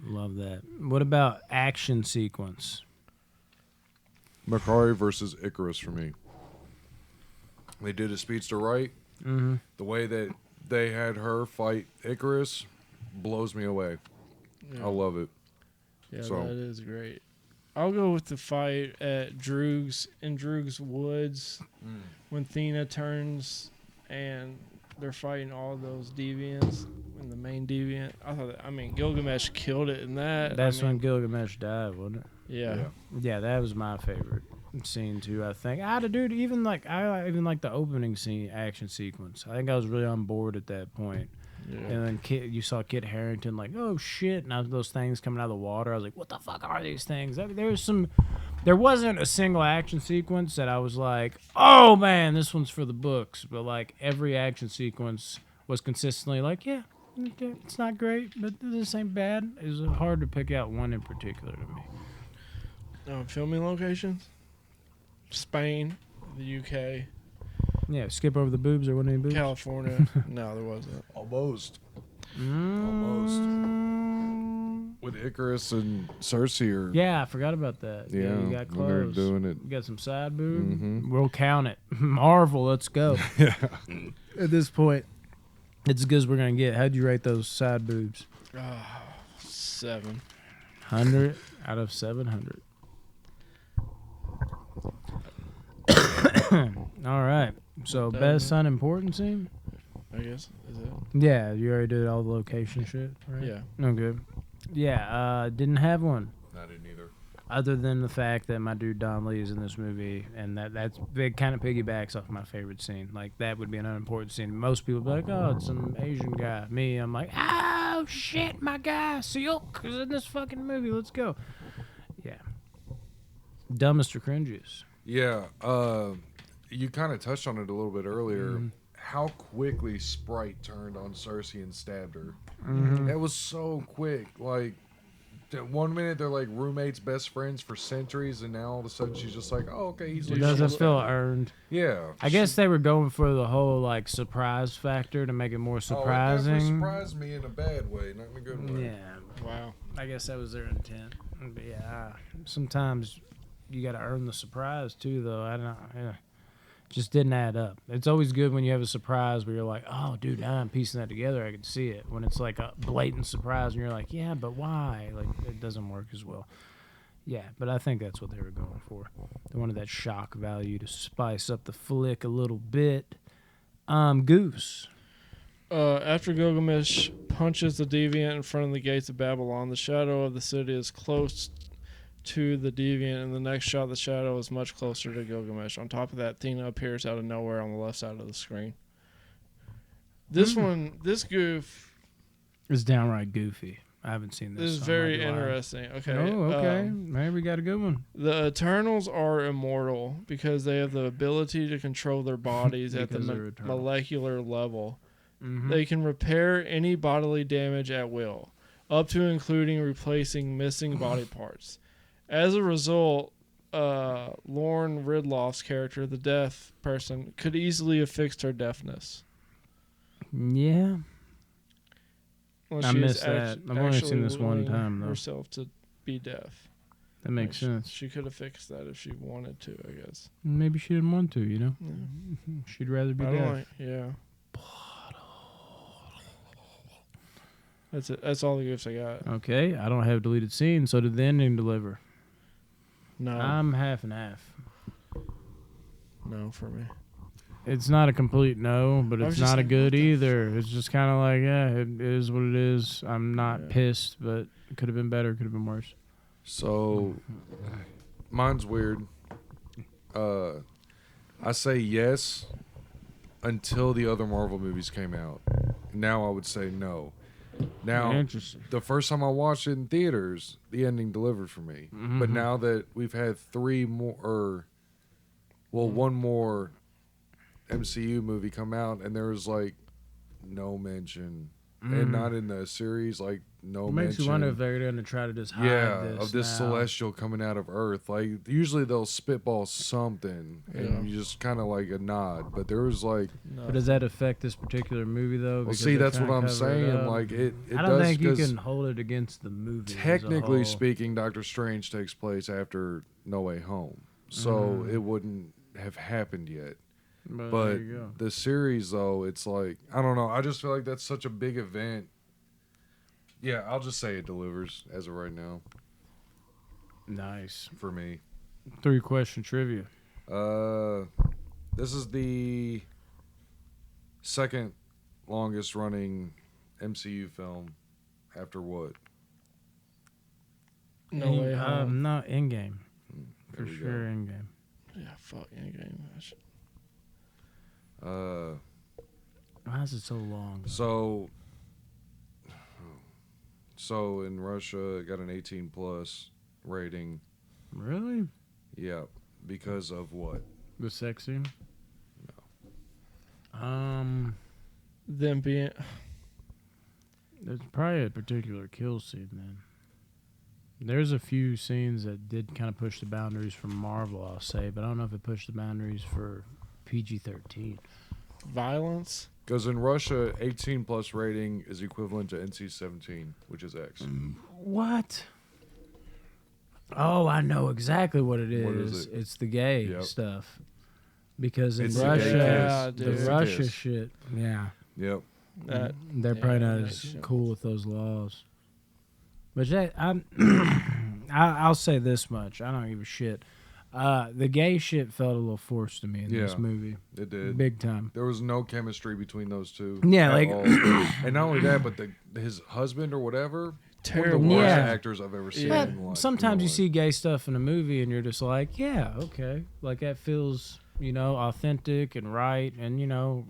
A: Love that. What about action sequence?
B: Makari versus Icarus for me. They did a speedster right.
A: Mm-hmm.
B: The way that they had her fight Icarus blows me away.
C: Yeah.
B: I love it.
C: Yeah,
B: So-
C: that is great. I'll go with the fight at Droog's Woods when Thena turns and they're fighting all those deviants and the main deviant. Gilgamesh killed it in that.
A: That's when Gilgamesh died, wasn't it?
C: Yeah.
A: Yeah, that was my favorite scene too. I think I even like the opening scene action sequence. I think I was really on board at that point.
C: Yeah.
A: And then you saw Kit Harington like, oh shit, and those things coming out of the water. I was like, what the fuck are these things? There wasn't a single action sequence that I was like, oh man, this one's for the books. But like every action sequence was consistently like, yeah, it's not great, but this ain't bad. It was hard to pick out one in particular to me.
C: Filming locations? Spain, the UK,
A: Yeah, skip over the boobs or what any boobs?
C: California. No, there wasn't.
B: Almost.
A: Mm.
B: with Icarus and Cersei.
A: Yeah, I forgot about that. Yeah, you got
B: when they're
A: clothes.
B: doing it.
A: You got some side boob.
B: Mm-hmm.
A: We'll count it. Marvel, let's go.
B: Yeah.
A: At this point, it's as good as we're gonna get. How'd you rate those side boobs?
C: 7.
A: 100 out of 700. All right. So best unimportant scene?
C: I guess. Is it?
A: Yeah, you already did all the location shit, right?
C: Yeah.
A: Okay. Yeah, didn't have one.
B: I didn't either.
A: Other than the fact that my dude Don Lee is in this movie, and that's it kind of piggybacks off my favorite scene. Like, that would be an unimportant scene. Most people be like, oh, it's some Asian guy. Me, I'm like, oh, shit, my guy, Silk is in this fucking movie. Let's go. Yeah. Dumbest or cringiest?
B: Yeah, you kind of touched on it a little bit earlier.
A: Mm-hmm.
B: How quickly Sprite turned on Cersei and stabbed her.
A: Mm-hmm.
B: It was so quick. Like, one minute they're like roommates, best friends for centuries, and now all of a sudden she's just like, oh, okay, he's
A: It
B: like,
A: doesn't feel earned.
B: Yeah.
A: I guess they were going for the whole, like, surprise factor to make it more
B: Oh, it
A: surprising.
B: definitely surprised me in a bad way, not in a good way.
A: Yeah.
C: Wow.
A: I guess that was their intent. But yeah, sometimes you got to earn the surprise too, though. I don't know. Yeah. Just didn't add up. It's always good when you have a surprise where you're like, oh, dude, now I'm piecing that together. I can see it. When it's like a blatant surprise and you're like, yeah, but why? Like, it doesn't work as well. Yeah, but I think that's what they were going for. They wanted that shock value to spice up the flick a little bit. Goose.
C: After Gilgamesh punches the deviant in front of the gates of Babylon, the shadow of the city is close to the deviant, and the next shot, the shadow is much closer to Gilgamesh. On top of that, Thena appears out of nowhere on the left side of the screen. This goof
A: It's downright goofy. I haven't seen this.
C: is
A: so I'm
C: very
A: not gonna lie.
C: interesting. Okay.
A: Oh, okay. Maybe we got a good one.
C: The Eternals are immortal because they have the ability to control their bodies at the
A: Because they're eternal.
C: molecular level.
A: Mm-hmm.
C: They can repair any bodily damage at will, up to including replacing missing body parts. As a result, Lauren Ridloff's character, the deaf person, could easily have fixed her deafness.
A: Yeah.
C: Well,
A: I
C: she is
A: missed that. I've only seen this one
C: willing
A: time, though.
C: herself to be deaf.
A: That makes sense.
C: She could have fixed that if she wanted to, I guess.
A: Maybe she didn't want to, you know?
C: Yeah.
A: She'd rather be
C: I
A: deaf.
C: don't like, yeah. That's it. That's all the gifts I got.
A: Okay, I don't have deleted scenes, so did the ending deliver?
C: No,
A: I'm half and half.
C: no for me.
A: It's not a complete no, but
C: I was
A: it's
C: just
A: not a
C: like,
A: good
C: what the
A: either. It's just kind of like, yeah, it is what it is. I'm not
C: Yeah.
A: pissed, but it could have been better, could have been worse.
B: So, mine's weird. I say yes until the other Marvel movies came out. Now I would say no. Now,
A: Interesting.
B: the first time I watched it in theaters, the ending delivered for me. But now that we've had three more, one more MCU movie come out, and there was like no mention, and not in the series, like no
A: It makes
B: mention.
A: you wonder if they're going to try to just hide this
B: of this
A: now.
B: celestial coming out of Earth. Like usually they'll spitball something, and you just kind of like a nod. But there was like,
C: No.
A: But does that affect this particular movie, though?
B: well,
A: Because
B: see,
A: they're
B: that's what
A: trying to
B: I'm
A: cover it
B: saying.
A: up?
B: Like it
A: I don't
B: does
A: think you
B: 'cause
A: can hold it against the movie. as a
B: technically
A: whole.
B: speaking, Doctor Strange takes place after No Way Home, so it wouldn't have happened yet.
A: But,
B: But
A: there you go.
B: the series, though, it's like, I don't know. I just feel like that's such a big event. Yeah, I'll just say it delivers as of right now
A: Nice.
B: for me.
A: 3-question trivia.
B: This is the second longest running MCU film after what?
C: No way home.
A: Not in-game. For
B: There we go.
A: sure, in-game.
C: Yeah, fuck Endgame.
A: Why is it so long?
B: So in Russia, it got an 18+ rating.
A: Really?
B: Yeah, because of what?
A: The sex scene?
C: Them being
A: There's probably a particular kill scene, then. There's a few scenes that did kind of push the boundaries for Marvel, I'll say, but I don't know if it pushed the boundaries for PG-13.
C: violence.
B: Because in Russia, 18 plus rating is equivalent to NC-17, which is X.
A: What? Oh, I know exactly what it is.
B: What is it?
A: It's the gay
B: Yep.
A: stuff. Because in
B: It's the gay
A: Russia,
C: kiss.
A: the
C: It's
B: the
A: Russia
B: kiss.
A: shit, yeah,
B: Yep.
A: they're probably not
C: that
A: as
C: shit.
A: cool with those laws. But I'll say this much: I don't give a shit. The gay shit felt a little forced to me in this
B: Yeah.
A: movie,
B: It did.
A: big time.
B: There was no chemistry between those two.
A: Yeah,
B: at
A: like-
B: all. And not only that, but his husband or whatever,
C: Terrible.
B: one of the worst
A: Yeah.
B: actors I've ever seen.
A: But
B: in life,
A: sometimes you
B: life.
A: see gay stuff in a movie and you're just like, yeah, okay. Like that feels, authentic and right. And,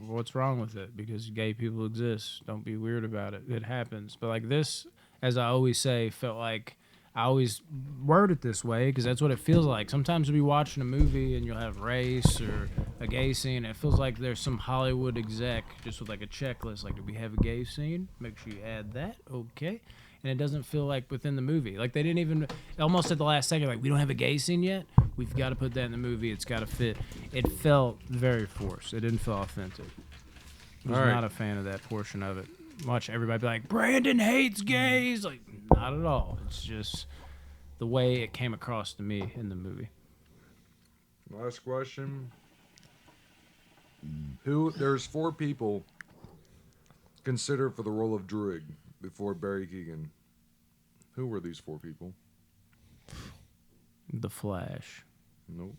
A: what's wrong with it? Because gay people exist. Don't be weird about it. It happens. But like this, as I always say, felt like I always word it this way because that's what it feels like. Sometimes you'll be watching a movie and you'll have race or a gay scene. And it feels like there's some Hollywood exec just with like a checklist. Like, do we have a gay scene? Make sure you add that. Okay. And it doesn't feel like within the movie. Like they didn't even, almost at the last second, like we don't have a gay scene yet. We've got to put that in the movie. It's got to fit. It felt very forced. It didn't feel authentic. I was
B: All right.
A: not a fan of that portion of it. Watch everybody be like, Brandon hates gays. Like, not at all. It's just the way it came across to me in the movie.
B: Last question. There's 4 people considered for the role of Druig before Barry Keoghan. Who were these 4 people?
A: The Flash.
B: Nope.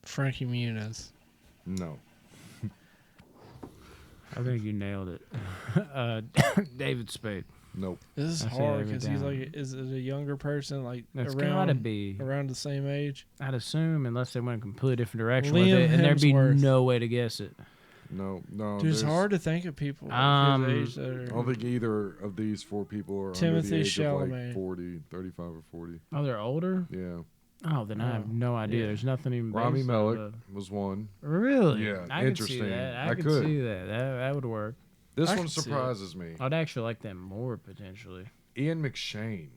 C: Frankie Muniz.
B: No.
A: I think you nailed it. David Spade.
B: Nope.
C: This is
A: I see
C: hard
A: every
C: because he's
A: down.
C: like, is it a younger person like
A: That's gotta
C: around
A: be.
C: around the same age?
A: I'd assume, unless they went a completely different direction
C: Liam
A: with it, and there'd be
C: Hemsworth.
A: no way to guess it.
B: No.
C: Dude, it's
B: there's-
C: hard to think of people
A: Um,
C: his age that
B: I
C: are.
B: don't think either of these 4 people are
C: Timothy
B: under the age of
C: Chalamet.
B: like 40, 35 or 40.
A: Oh, they're older?
B: Yeah.
A: Oh, then I have no idea.
C: Yeah.
A: There's nothing even.
B: Rami
A: based
B: Malek
A: on
B: was one.
A: Really?
B: Yeah,
A: I could see
B: interesting.
A: that.
B: I
A: I could
B: could.
A: see that. That would work.
B: This
C: I
B: one
C: could see it.
B: surprises me.
A: I'd actually like that more potentially.
B: Ian McShane,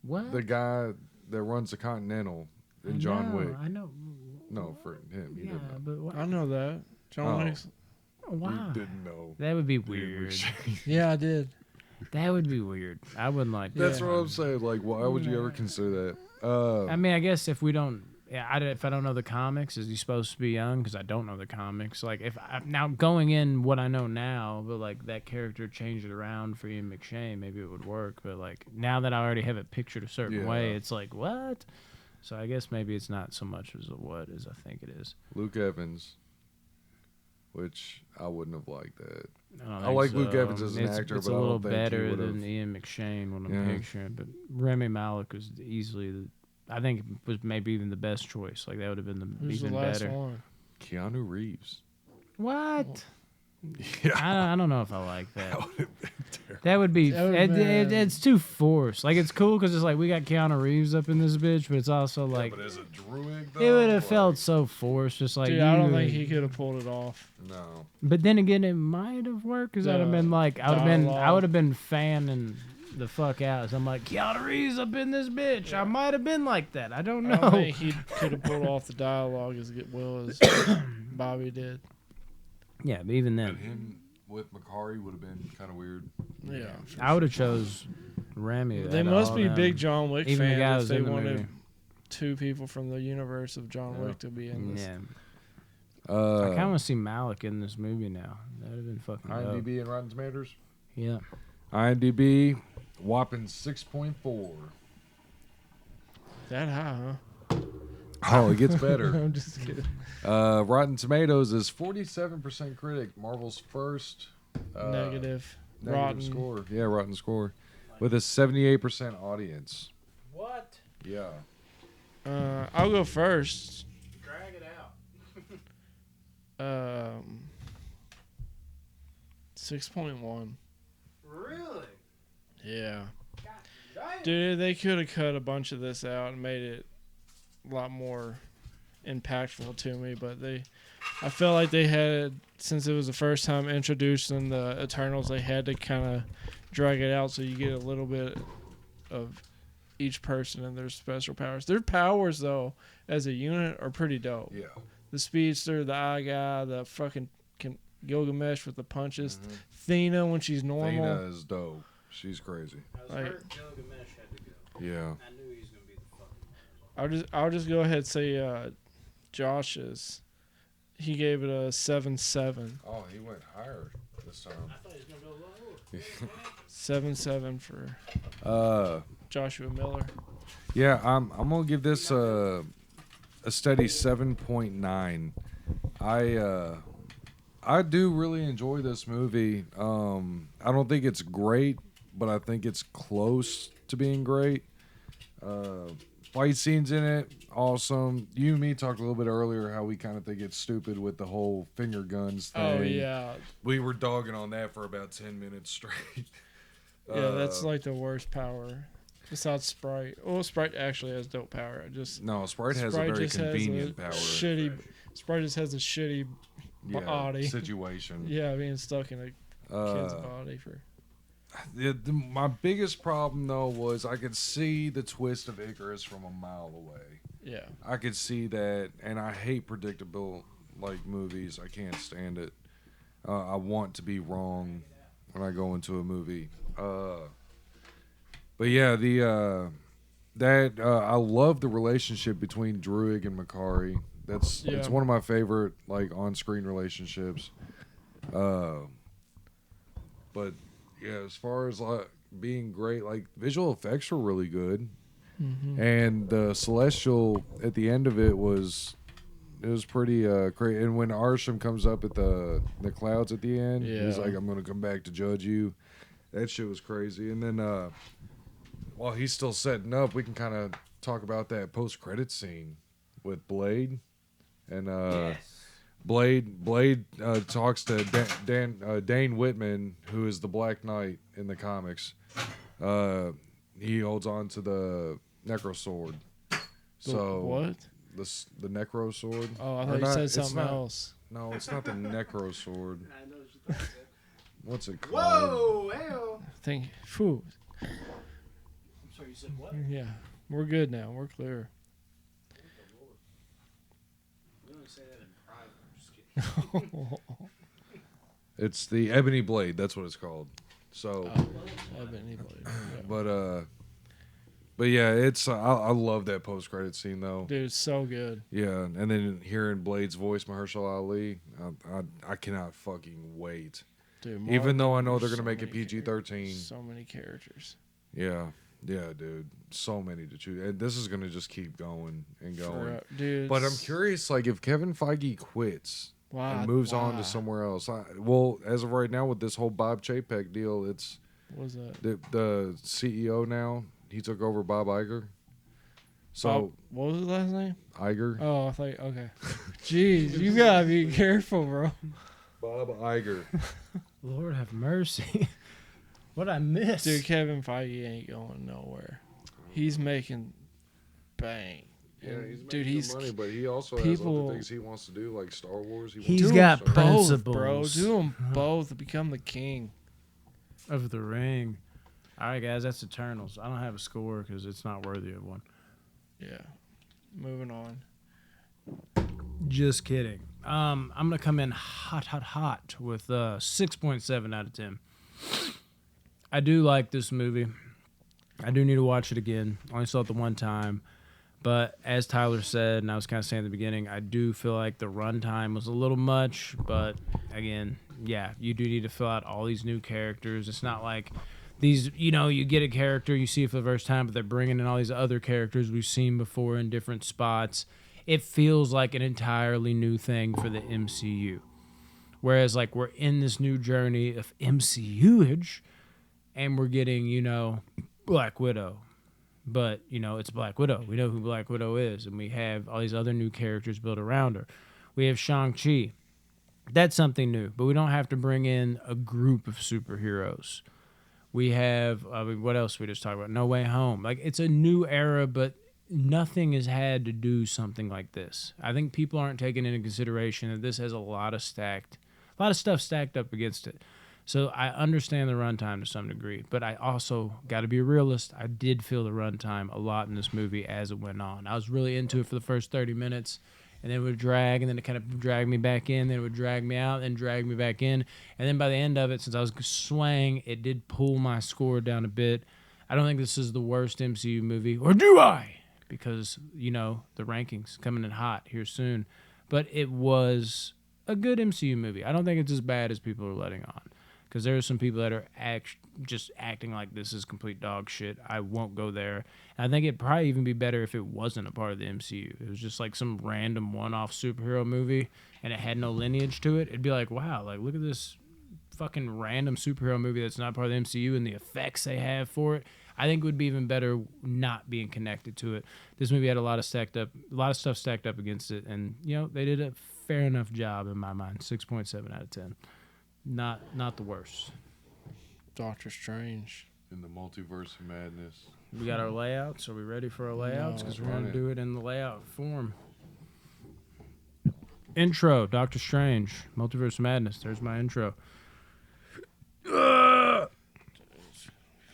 A: What?
B: the guy that runs the Continental in John Wick.
A: I know.
B: No, for him, you
A: Yeah,
B: didn't know.
A: but what?
C: I know that. John
B: Oh.
C: Wick's.
A: Why?
B: You didn't know.
A: That would be
B: Ian
A: weird.
B: McShane.
C: Yeah, I did.
A: That would be weird. I wouldn't like that.
B: That's what I'm saying. Like, why would you ever consider that?
A: I mean, I guess if we don't, if I don't know the comics, is he supposed to be young? Because I don't know the comics. Like, now going in what I know now, but like that character changed it around for Ian McShane, maybe it would work. But like now that I already have it pictured a certain way,
B: Yeah.
A: it's like what? So I guess maybe it's not so much as a what as I think it is.
B: Luke Evans, which I wouldn't have liked that.
A: I, don't
B: I
A: think
B: like Luke
A: so.
B: Evans as an actor,
A: it's
B: but
A: a
B: I
A: little
B: don't think he
A: better
B: would've-
A: than Ian McShane when I'm
B: Yeah.
A: picturing. But Rami Malek was easily I think was maybe even the best choice. Like that would have been
C: Who's
A: even
C: the last
A: better.
C: one?
B: Keanu Reeves.
A: What?
B: Yeah.
A: I don't know if I like that.
B: That would've been terrible.
A: That would be.
C: That would've been-
A: It's too forced. Like it's cool because it's like we got Keanu Reeves up in this bitch, but it's also like
B: But as a druid,
A: it would have felt so forced. Just like
C: Dude, I don't
A: you-
C: think he could have pulled it off.
B: No.
A: But then again, it might have worked because I'd have
C: The
A: been like I would
C: dialogue.
A: have been fanning the fuck out. So I'm like Keanu Reeves up in this bitch. I might have been like that. I don't
C: I don't
A: know.
C: think he could have pulled off the dialogue as well as Bobby did.
A: Yeah, but even
B: And
A: then,
B: him with Makari would have been kind of weird.
C: Yeah.
A: I would have chose Rami.
C: They
A: out of
C: must
A: all
C: be
A: them.
C: big John Wick
A: Even the
C: fans
A: guy
C: if
A: who's
C: they
A: in the
C: wanted
A: movie.
C: 2 people from the universe of John
B: Yeah.
C: Wick to be in this.
A: Yeah, I kind of
B: Uh,
A: want to see Malik in this movie now. That would have been fucking dope.
B: IMDb and Rotten Tomatoes.
A: Yeah.
B: IMDb, whopping 6.4.
C: That high, huh?
B: Oh, it gets better.
C: I'm just kidding.
B: Rotten Tomatoes is 47% critic. Marvel's first
C: Negative.
B: negative
C: Rotten.
B: score. Yeah, rotten score. With a 78% audience.
A: What?
B: Yeah.
C: I'll go first.
A: Drag it out.
C: 6.1.
A: Really?
C: Yeah. Dude, they could have cut a bunch of this out and made it a lot more impactful to me, but I felt like they had, since it was the first time introducing the Eternals, they had to kind of drag it out so you get a little bit of each person and their special powers. Their powers, though, as a unit are pretty dope.
B: Yeah.
C: The Speedster, the Eye Guy, the fucking Gilgamesh with the punches.
B: Mm-hmm.
C: Thena when she's normal.
B: Thena is dope. She's crazy.
A: I was hurt Gilgamesh had to go.
B: Yeah.
A: I knew he was going to be the fucking
C: I'll just go ahead and say Josh's. He gave it a 7.7.
B: Oh, he went higher this time.
A: I thought he was going to go lower.
C: 7.7 for Joshua Miller.
B: Yeah, I'm gonna give this a steady 7.9. I do really enjoy this movie. I don't think it's great, but I think it's close to being great. Fight scenes in it, awesome. You and me talked a little bit earlier how we kind of think it's stupid with the whole finger guns thing.
C: Oh yeah.
B: We were dogging on that for about 10 minutes straight.
C: Yeah, that's like the worst power. Besides Sprite. Well, Sprite actually has dope power.
B: No, Sprite has a very convenient power.
C: Sprite just has a shitty body.
B: Situation.
C: Yeah, being stuck in a kid's body for.
B: My biggest problem though was I could see the twist of Icarus from a mile away.
C: Yeah.
B: I could see that, and I hate predictable like movies. I can't stand it. I want to be wrong when I go into a movie. But yeah, I love the relationship between Druig and Makari. It's one of my favorite like on-screen relationships. But yeah, as far as like being great, like visual effects were really good, and the Celestial at the end of it was pretty great. And when Arsham comes up at the clouds at the end, he's like, "I'm gonna come back to judge you." That shit was crazy. And then while he's still setting up, we can kind of talk about that post-credit scene with Blade, and Blade talks to Dane Whitman, who is the Black Knight in the comics. He holds on to the Necro Sword.
C: What?
B: The Necro Sword.
C: Oh, I thought you said something else.
B: No, it's not the Necro Sword.
A: I know what you thought.
B: What's it called?
A: Whoa! Hell.
C: I think. Phew.
A: I'm sorry, you said what?
C: Yeah, we're good now. We're clear.
A: We only say that in private. I'm just kidding.
B: It's the Ebony Blade. That's what it's called. So,
C: Ebony Blade.
B: Yeah. But yeah, it's I love that post credit scene though.
C: Dude, it's so good.
B: Yeah, and then hearing Blade's voice, Mahershala Ali, I cannot fucking wait.
C: Dude,
B: even though I know they're gonna make it PG-13.
C: So many characters.
B: Yeah, dude, so many to choose, and this is gonna just keep going and going.
C: Dude,
B: but I'm curious, like if Kevin Feige quits and moves on to somewhere else. Well, as of right now, with this whole Bob Chapek deal, it's
C: what was that?
B: The CEO now. He took over Bob Iger. So
C: what was his last name?
B: Iger.
C: Oh, I thought okay. Jeez, you gotta be careful, bro.
B: Bob Iger.
A: Lord have mercy. What I missed?
C: Dude, Kevin Feige ain't going nowhere. He's making bang.
B: Yeah, he's making money, but he also has other things he wants to do, like Star Wars.
A: He's got principles,
C: bro. Do them both to become the king
A: of the ring. All right, guys, that's Eternals. I don't have a score because it's not worthy of one.
C: Yeah. Moving on.
A: Just kidding. I'm going to come in hot with 6.7 out of 10. I do like this movie. I do need to watch it again. I only saw it the one time. But as Tyler said, and I was kind of saying at the beginning, I do feel like the runtime was a little much. But, again, yeah, you do need to fill out all these new characters. It's not like these, you get a character, you see it for the first time, but they're bringing in all these other characters we've seen before in different spots. It feels like an entirely new thing for the MCU. Whereas, like, we're in this new journey of MCU-age, and we're getting, Black Widow. But, it's Black Widow. We know who Black Widow is, and we have all these other new characters built around her. We have Shang-Chi. That's something new, but we don't have to bring in a group of superheroes. We have, what else we just talked about? No Way Home. Like, it's a new era, but nothing has had to do something like this. I think people aren't taking into consideration that this has a lot of stuff stacked up against it. So I understand the runtime to some degree, but I also got to be a realist. I did feel the runtime a lot in this movie as it went on. I was really into it for the first 30 minutes, and then it would drag, and then it kind of dragged me back in, then it would drag me out, and drag me back in. And then by the end of it, since I was swaying, it did pull my score down a bit. I don't think this is the worst MCU movie, or do I? Because, you know, the rankings coming in hot here soon. But it was a good MCU movie. I don't think it's as bad as people are letting on. Because there are some people that are just acting like this is complete dog shit. I won't go there. And I think it'd probably even be better if it wasn't a part of the MCU. It was just like some random one-off superhero movie, and it had no lineage to it. It'd be like, wow, like look at this fucking random superhero movie that's not part of the MCU and the effects they have for it. I think it would be even better not being connected to it. This movie had a lot of stuff stacked up against it, and you know they did a fair enough job in my mind. 6.7 out of 10. Not the worst.
C: Doctor Strange.
B: In the multiverse of madness.
A: We got our layouts. Are we ready for our layouts? Because we're going to do it in the layout form. Intro, Doctor Strange, Multiverse of Madness. There's my intro.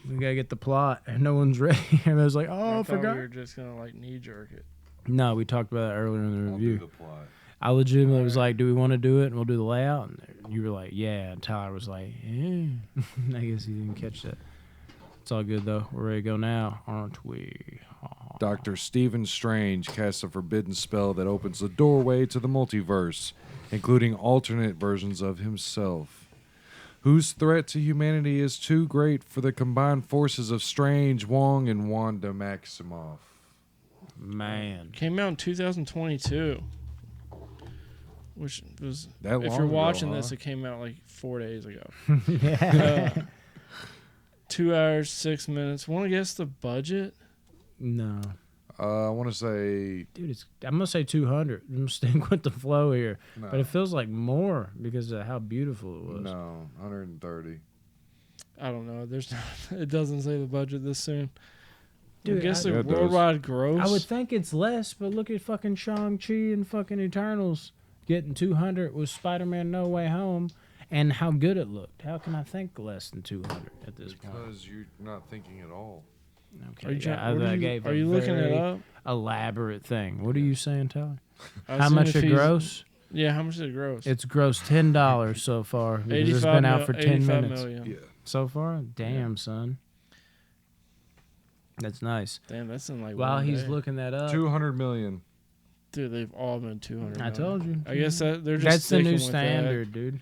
A: We got to get the plot. And no one's ready. And I was like, oh, I forgot.
C: We were just going to like knee jerk it.
A: No, we talked about that earlier in the review.
B: I'll do the plot.
A: I legitimately was like, do we want to do it? And we'll do the layout. And you were like, yeah. And Tyler was like, yeah. I guess he didn't catch that. It's all good, though. We're ready to go now, aren't we?
B: Dr. Stephen Strange casts a forbidden spell that opens the doorway to the multiverse, including alternate versions of himself, whose threat to humanity is too great for the combined forces of Strange, Wong, and Wanda Maximoff.
A: Man.
C: Came out in 2022. Which was,
B: that long
C: if you're watching
B: ago,
C: this, it came out like 4 days ago.
A: Yeah.
C: 2 hours, 6 minutes. Want to guess the budget?
A: No.
B: I want to say...
A: Dude, I'm going to say 200. I'm going to stick with the flow here.
B: No.
A: But it feels like more because of how beautiful it was.
B: No, 130.
C: I don't know. It doesn't say the budget this soon.
A: Dude,
C: I guess the
B: Yeah, it
C: worldwide gross.
A: I would think it's less, but look at fucking Shang-Chi and fucking Eternals getting 200 with Spider-Man No Way Home and how good it looked. How can I think less than 200 at this point?
B: Because you're not thinking at all.
A: Okay,
C: Are you looking it up?
A: Elaborate thing. What are you saying, Tyler?
C: I
A: How
C: assume
A: much
C: if
A: it
C: he's-
A: gross?
C: Yeah, how much is it gross?
A: It's gross $10 so far because it's been out for 10 minutes.
C: Million.
B: Yeah.
A: So far? Damn, son. That's nice.
C: Damn, that's in like
A: While
C: one
A: he's
C: day.
A: looking that up,
B: 200 million.
C: Dude, they've all been 200.
A: I told you.
C: I guess that they're just
A: That's the new
C: sticking with that.
A: standard, dude.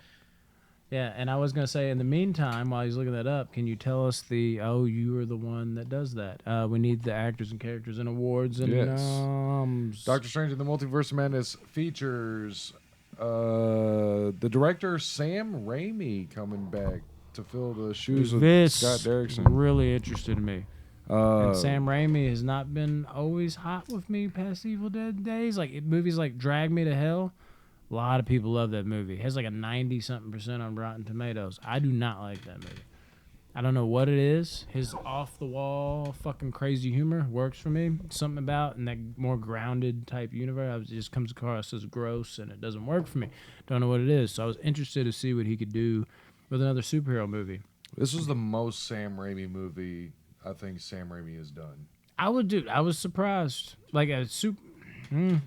A: Yeah, and I was gonna say, in the meantime, while he's looking that up, can you tell us you are the one that does that? We need the actors and characters and awards and
B: Yes.
A: noms.
B: Doctor Strange in the Multiverse of Madness features the director Sam Raimi coming back to fill the shoes of
A: This
B: Scott Derrickson.
A: really interested me.
B: Uh,
A: And Sam Raimi has not been always hot with me past Evil Dead days. Like movies like Drag Me to Hell, a lot of people love that movie. It has like a 90-something% on Rotten Tomatoes. I do not like that movie. I don't know what it is. His off-the-wall fucking crazy humor works for me. Something about in that more grounded type universe, it just comes across as gross, and it doesn't work for me. Don't know what it is. So I was interested to see what he could do with another superhero movie.
B: this was the most Sam Raimi movie I think Sam Raimi has done.
A: I was surprised. Like a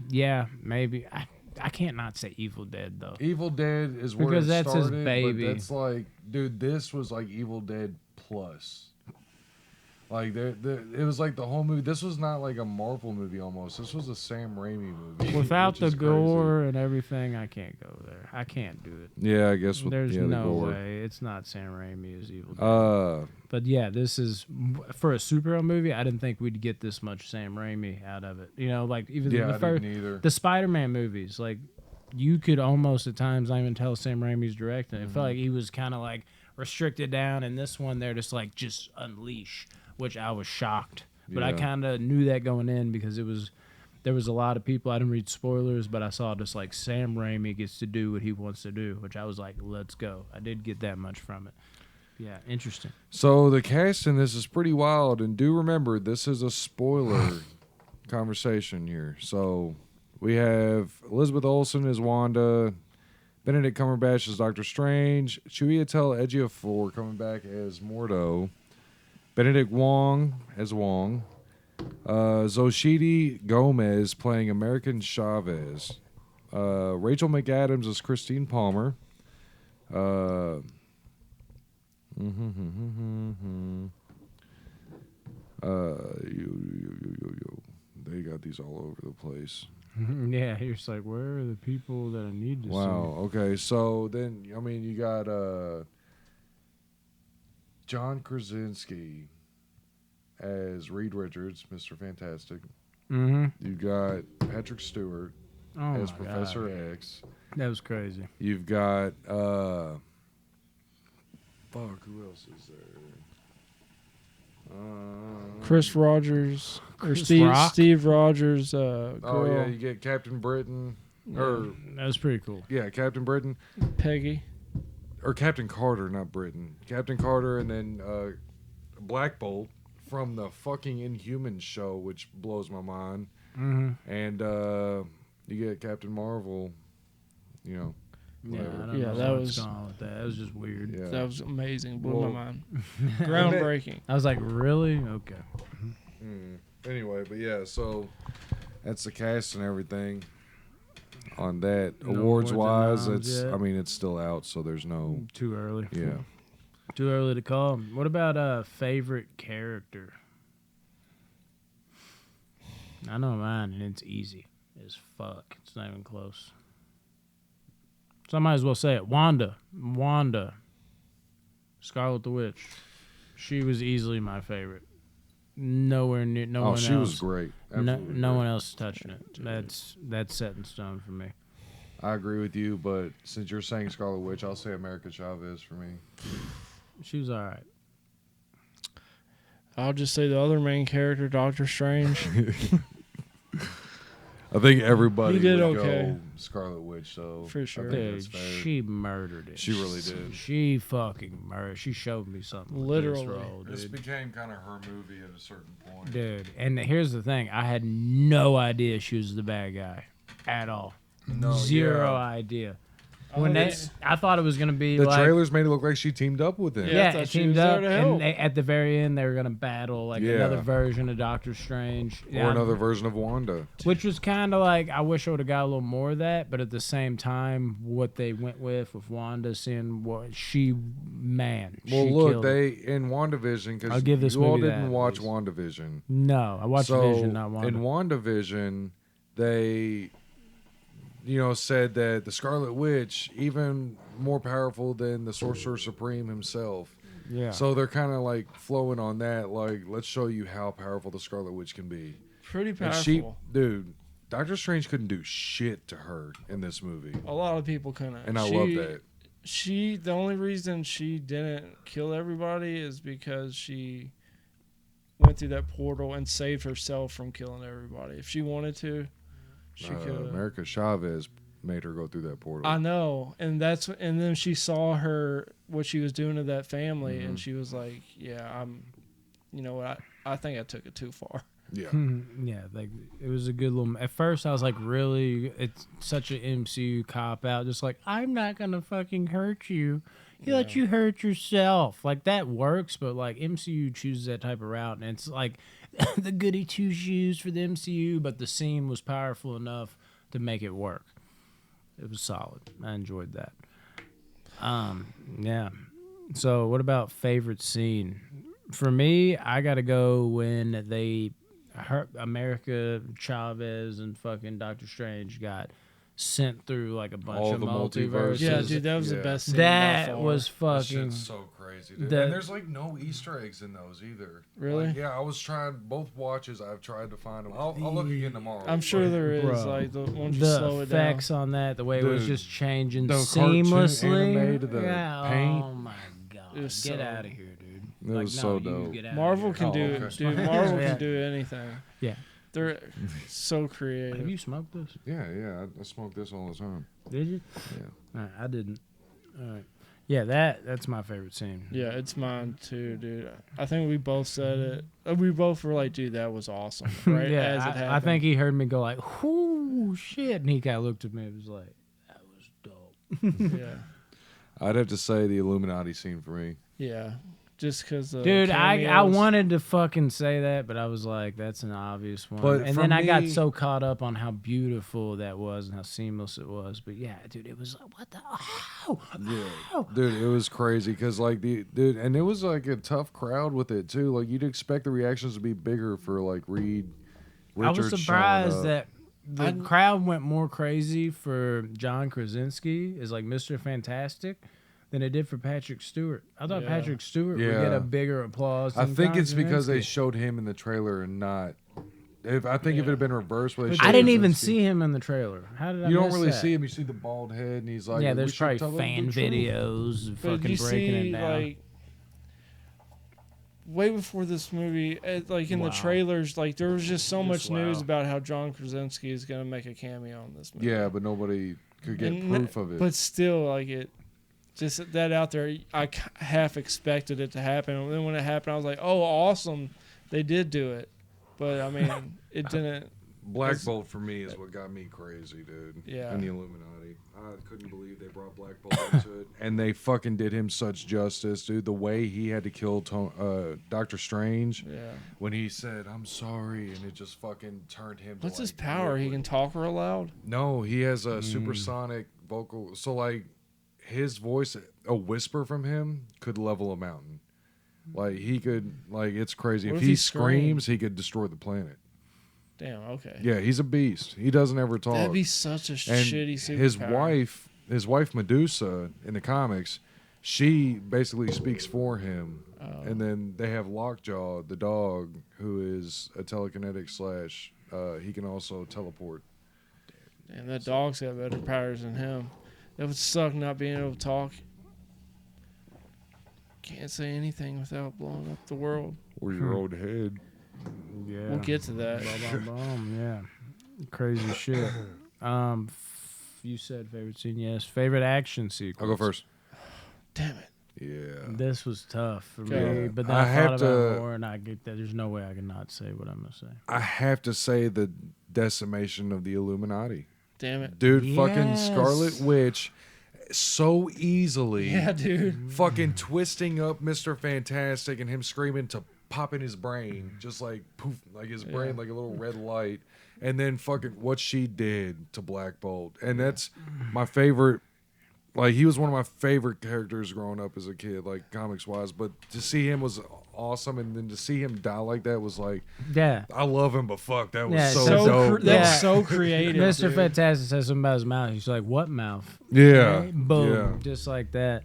A: yeah, maybe. I can't not say Evil Dead though.
B: Evil Dead is where
A: Because
B: it
A: that's his
B: started,
A: baby.
B: But that's like, dude, this was like Evil Dead plus. Like it was like the whole movie. This was not like a Marvel movie almost. This was a Sam Raimi movie.
A: Without
B: which
A: the
B: is
A: gore and everything, I can't go there. I can't do it.
B: crazy. Yeah, I guess with
A: There's
B: the
A: no
B: gore.
A: way. It's not Sam Raimi as Evil Dead. But yeah, this is for a superhero movie. I didn't think we'd get this much Sam Raimi out of it. You know, like even
B: Yeah,
A: the
B: I
A: first,
B: didn't either.
A: the Spider-Man movies, like you could almost at times not even tell Sam Raimi's directing. It felt like he was kind of like restricted down, and this one they're just unleash, which I was shocked. But I
B: Yeah.
A: kind of knew that going in because there was a lot of people. I didn't read spoilers, but I saw just like Sam Raimi gets to do what he wants to do, which I was like, let's go. I did get that much from it. Yeah, interesting.
B: So the cast in this is pretty wild, and do remember this is a spoiler conversation here. So we have Elizabeth Olsen as Wanda, Benedict Cumberbatch as Doctor Strange. Chiwetel Ejiofor coming back as Mordo. Benedict Wong as Wong. Zoshidi Gomez playing American Chavez. Rachel McAdams as Christine Palmer. They got these all over the place.
A: Yeah, you're just like, where are the people that I need to see?
B: Wow. Okay. So then, I mean, you got John Krasinski as Reed Richards, Mr. Fantastic.
A: Mm-hmm.
B: You got Patrick Stewart as Professor X.
A: That was crazy.
B: You've got who else is there?
C: Chris Rogers or
A: Chris Rock?
C: Steve Rogers. Girl.
B: Oh yeah, you get Captain Britain or
A: That was pretty cool.
B: yeah, Captain Britain
C: Peggy.
B: or Captain Carter, not Britain. Captain Carter, and then Black Bolt from the fucking Inhumans show, which blows my mind.
A: Mm-hmm.
B: And you get Captain Marvel. You know.
A: Yeah,
B: Whatever.
A: I don't
C: Yeah,
A: know
C: that
A: what's
C: was-
A: going on with that. That was just weird.
B: Yeah.
C: That was amazing. Blew
B: Well-
C: my mind. Groundbreaking.
A: I was like, really? Okay.
B: Anyway, but yeah, so that's the cast and everything on that.
A: No
B: Awards
A: awards
B: wise,
A: and
B: it's
A: noms yet?
B: I mean it's still out, so there's no
A: Too early.
B: yeah.
A: Too early to call. What about favorite character? I know mine, and it's easy as fuck. It's not even close. So I might as well say it. Wanda. Scarlet the Witch. She was easily my favorite. Nowhere near. No
B: Oh,
A: one
B: she
A: else.
B: was great.
A: No
B: Absolutely
A: one
B: great.
A: else is touching it. That's set in stone for me.
B: I agree with you, but since you're saying Scarlet Witch, I'll say America Chavez for me.
A: She was all right.
C: I'll just say the other main character, Doctor Strange.
B: I think everybody
C: He did
B: would
C: okay.
B: go Scarlet Witch, so
C: For sure.
B: I think
A: Dude,
B: that's fair.
A: she murdered it.
B: She really did.
A: She fucking murdered. She showed me something. with
C: Literally.
A: this role,
B: This
A: dude.
B: became kind of her movie at a certain point.
A: Dude, and here's the thing: I had no idea she was the bad guy at all.
B: No,
A: Zero
B: yeah.
A: idea.
C: Oh,
A: When
C: it's-
A: I thought it was gonna be
B: The
A: like,
B: trailers made it look like she teamed up with him.
C: Yeah, I
A: yeah,
C: thought
A: it
C: she
A: teamed
C: was there
A: up,
C: to help.
A: and at the very end they were gonna battle like
B: Yeah.
A: another version of Doctor Strange,
B: Or another version of Wanda.
A: which was kind of like I wish I would have got a little more of that, but at the same time, what they went with Wanda, seeing what she
B: Well,
A: she
B: look,
A: killed it.
B: they in WandaVision
A: I'll
B: because
A: give this
B: you all
A: movie
B: didn't
A: that,
B: watch
A: at least.
B: WandaVision.
A: No, I watched
B: So
A: Vision, not Wanda.
B: in WandaVision, they, said that the Scarlet Witch even more powerful than the Sorcerer Supreme himself.
A: yeah,
B: So they're kind of like flowing on that. Like, let's show you how powerful the Scarlet Witch can be.
C: Pretty
B: And
C: powerful.
B: dude, Doctor Strange couldn't do shit to her in this movie,
C: A lot of people couldn't.
B: and I love that.
C: The only reason she didn't kill everybody is because she went through that portal and saved herself from killing everybody. If she wanted to, she could.
B: America Chavez made her go through that portal.
C: I know, and then she saw what she was doing to that family,
B: Mm-hmm.
C: and she was like, "Yeah, you know what? I think I took it too far."
B: yeah.
A: yeah, like it was a good little. At first, I was like, really, it's such an MCU cop out. Just like, I'm not gonna fucking hurt you. You let you hurt yourself. Like that works, but like MCU chooses that type of route, and it's like the goody two shoes for the MCU. But the scene was powerful enough to make it work. It was solid. I enjoyed that. Yeah. So, what about favorite scene? For me, I gotta go when America Chavez and fucking Doctor Strange got sent through like a bunch
B: All
A: of
B: the
A: multiverses.
B: multiverses.
C: Yeah, dude, that was the
B: Yeah.
C: best. Scene by
A: That
C: far.
A: was
B: That
A: fucking.
B: shit's so crazy, dude.
A: the-
B: And there's like no Easter eggs in those either.
C: Really?
B: Like, yeah, I was trying both watches. I've tried to find them. I'll look again tomorrow.
C: I'm sure
B: but
C: there is.
A: Bro.
C: Like once you
A: The
C: slow it down.
A: effects on that, the way it was
B: Dude,
A: just changing
B: the cartoon
A: seamlessly.
B: anime to the paint.
A: Oh my god!
C: It was
A: Get
C: so-
A: out of here, dude.
B: It was so dope.
A: get outta
C: Marvel
A: here.
C: can
B: Oh,
C: do
B: okay.
C: it, dude. Marvel
A: Yeah.
C: can do anything.
A: Yeah.
C: They're so creative.
A: Have you smoked this?
B: Yeah. I smoke this all the time.
A: Did you?
B: Yeah.
A: All right, I didn't. All right. Yeah, that's my favorite scene.
C: Yeah, it's mine too, dude. I think we both said it. We both were like, dude, that was awesome, right?
A: Yeah,
C: As it
A: I
C: happened.
A: think he heard me go like, "Whoo, shit," and he kind of looked at me and was like, "That was dope."
C: Yeah.
B: I'd have to say the Illuminati scene for me.
C: Yeah. Just because
A: Dude, I wanted to fucking say that, but I was like, that's an obvious one.
B: But
A: and
B: for
A: then I got
B: me-
A: so caught up on how beautiful that was and how seamless it was. But yeah, dude, it was like, what the? Oh, oh.
B: Dude, it was crazy because and it was like a tough crowd with it too. Like you'd expect the reactions to be bigger for like Reed.
A: I was
B: Richards
A: surprised
B: showing up.
A: that the crowd went more crazy for John Krasinski as like Mr. Fantastic than it did for Patrick Stewart. I thought Patrick Stewart would get a bigger applause.
B: I
A: than
B: think
A: John
B: it's because they
A: Krasinski.
B: showed him in the trailer and not. If it had been reversed, where they
A: I
B: showed
A: didn't even
B: Krasinski-
A: see him in the trailer. How did I?
B: You don't
A: miss
B: really
A: that?
B: see him. You see the bald head, and he's like,
A: Yeah,
B: "We
A: there's
B: should
A: probably
B: tell them
A: fan
B: the truth."
A: videos
C: But
A: fucking
C: you
A: breaking
C: see,
A: it down.
C: like, way before this movie, like in the trailers, like there was just so much news about how John Krasinski is gonna make a cameo in this movie.
B: Yeah, but nobody could get proof of it.
C: But still, like it, just that out there, I half expected it to happen. And then when it happened, I was like, "Oh, awesome! They did do it." But I mean, it didn't.
B: Black Bolt for me is what got me crazy, dude.
C: Yeah.
B: And the Illuminati. I couldn't believe they brought Black Bolt into it. And they fucking did him such justice, dude. The way he had to kill Doctor Strange when he said, "I'm sorry," and it just fucking turned him
C: What's
B: to
C: his
B: like
C: power? He can talk real loud?
B: No, he has a supersonic vocal. So, like, his voice, a whisper from him could level a mountain. Like, he could, like, it's crazy.
C: What
B: If
C: if
B: he
C: he
B: screams, he could destroy the planet.
C: Damn, okay.
B: Yeah, he's a beast. He doesn't ever talk.
C: That'd be such a
B: And
C: shitty superpower.
B: his wife Medusa in the comics, she basically speaks for him. And then they have Lockjaw, the dog, who is a telekinetic slash. He can also teleport.
C: And that dog's got better powers than him. That would suck not being able to talk. Can't say anything without blowing up the world.
B: Or your own head.
A: Yeah.
C: We'll get to that.
A: Yeah. Crazy shit. You said favorite scene, yes. Favorite action sequence.
B: I'll go first.
C: Damn it.
B: Yeah.
A: This was tough for
C: Okay.
A: me, but then
B: I
A: I
B: have
A: thought about
B: to-
A: it more, and I get that there's no way I can not say what I'm gonna say.
B: I have to say the decimation of the Illuminati.
C: Damn it.
B: Dude, fucking
A: Yes.
B: Scarlet Witch so easily
C: Yeah, dude.
B: fucking twisting up Mr. Fantastic and him screaming to pop in his brain, just like poof, like his brain, like a little red light. And then fucking what she did to Black Bolt. And that's my favorite. Like, he was one of my favorite characters growing up as a kid, like, comics-wise. But to see him was awesome, and then to see him die like that was like,
A: Yeah.
B: I love him, but fuck, that was
A: Yeah,
B: so
A: so
B: dope.
C: That's so creative.
A: Mr.
C: dude.
A: Fantastic says something about his mouth. He's like, "What mouth?"
B: Yeah.
A: Right? Boom.
B: Yeah.
A: Just like that.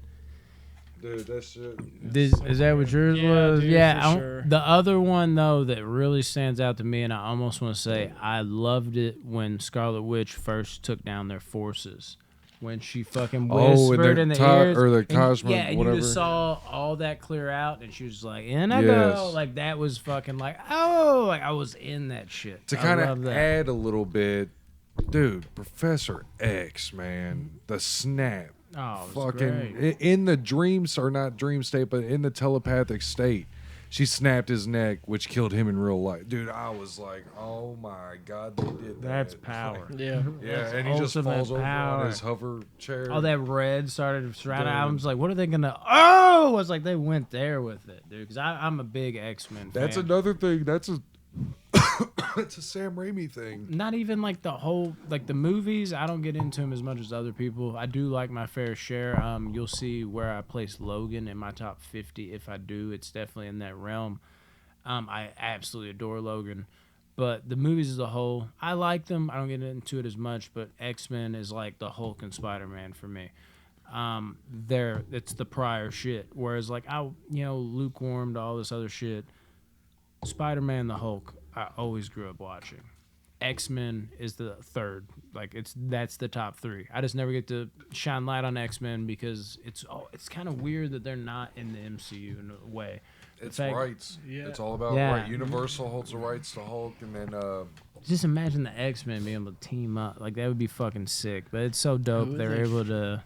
B: Dude, that shit.
A: Is that what yours
C: Yeah,
A: was?
C: dude,
A: Yeah.
C: for sure.
A: The other one though that really stands out to me, and I almost want to say I loved it when Scarlet Witch first took down their forces. When she fucking whispered in the ears,
B: or the
A: and-
B: cosmic,
A: yeah, and
B: whatever.
A: you just saw all that clear out, and she was like, "In I
B: Yes.
A: go!" Like that was fucking like, oh, like I was in that shit.
B: To
A: I
B: kind
A: love
B: of
A: that.
B: add a little bit, dude, Professor X, man, the snap.
A: Oh, it was
B: Fucking
A: great.
B: in the dreams, or not dream state, but in the telepathic state, she snapped his neck, which killed him in real life. Dude, I was like, oh my god, they did that.
A: That's power.
C: Yeah.
B: Yeah,
A: That's
B: and he just
A: ultimate
B: falls over
A: power.
B: on his hover chair.
A: All that red started surrounding. I
B: Dude.
A: was like, what are they gonna? Oh, it's like they went there with it, dude. Because I'm a big X-Men fan.
B: That's another thing. That's a it's a Sam Raimi thing.
A: Not even like the whole like the movies. I don't get into them as much as other people. I do like my fair share. You'll see where I place Logan in my top 50. If I do, it's definitely in that realm. I absolutely adore Logan. But the movies as a whole, I like them. I don't get into it as much, but X-Men is like the Hulk and Spider-Man for me. It's the prior shit. Whereas like I lukewarm to all this other shit. Spider-Man, the Hulk, I always grew up watching. X-Men is the third. Like that's the top three. I just never get to shine light on X-Men because it's kind of weird that they're not in the MCU in a way.
B: It's
A: fact-
B: rights.
C: Yeah.
B: It's all about
A: Yeah.
B: right. Universal holds the rights to Hulk, and then
A: Just imagine the X-Men being able to team up. Like that would be fucking sick. But it's so dope
C: Who
A: they're
C: they-
A: able to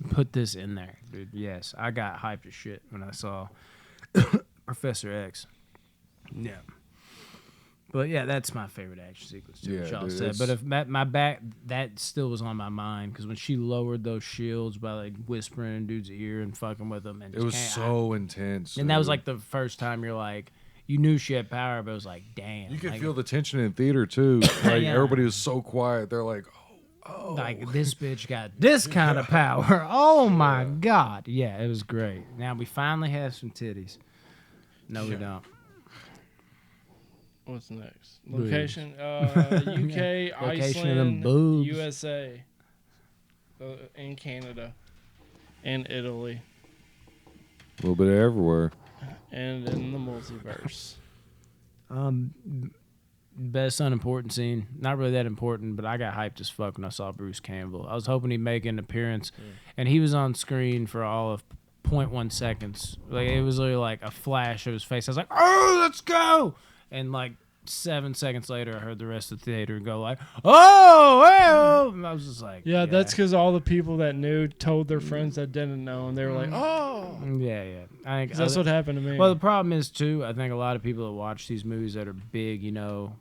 A: put this in there, dude. Yes, I got hyped as shit when I saw Professor X. Yeah. But yeah, that's my favorite action sequence too,
B: Yeah,
A: which y'all
B: dude,
A: said. But if my back, that still was on my mind because when she lowered those shields by like whispering in dude's ear and fucking with him, and
B: It was so intense.
A: and that was
B: dude.
A: like the first time you're like, you knew she had power, but it was like, damn,
B: You could
A: like,
B: feel the tension in theater too. Like
A: Yeah.
B: everybody was so quiet. They're like, oh.
A: like this bitch got this kind of power. Oh my god, yeah, it was great. Now we finally have some titties. No, we don't.
C: What's next?
A: Boobs.
C: Location: UK,
A: Location of them
C: Iceland,
A: boobs.
C: USA, and Canada, and Italy,
B: A little bit of everywhere.
C: and in the multiverse.
A: Best unimportant scene. Not really that important, but I got hyped as fuck when I saw Bruce Campbell. I was hoping he'd make an appearance, and he was on screen for all of 0.1 seconds. Like it was literally like a flash of his face. I was like, "Oh, let's go!" And like 7 seconds later, I heard the rest of the theater go like, "Oh, hey!" And I was just like,
C: Yeah, that's because all the people that knew told their friends that didn't know, and they were like, "Oh,
A: yeah." I think
C: that's what happened to me."
A: Well, the problem is too. I think a lot of people that watch these movies that are big,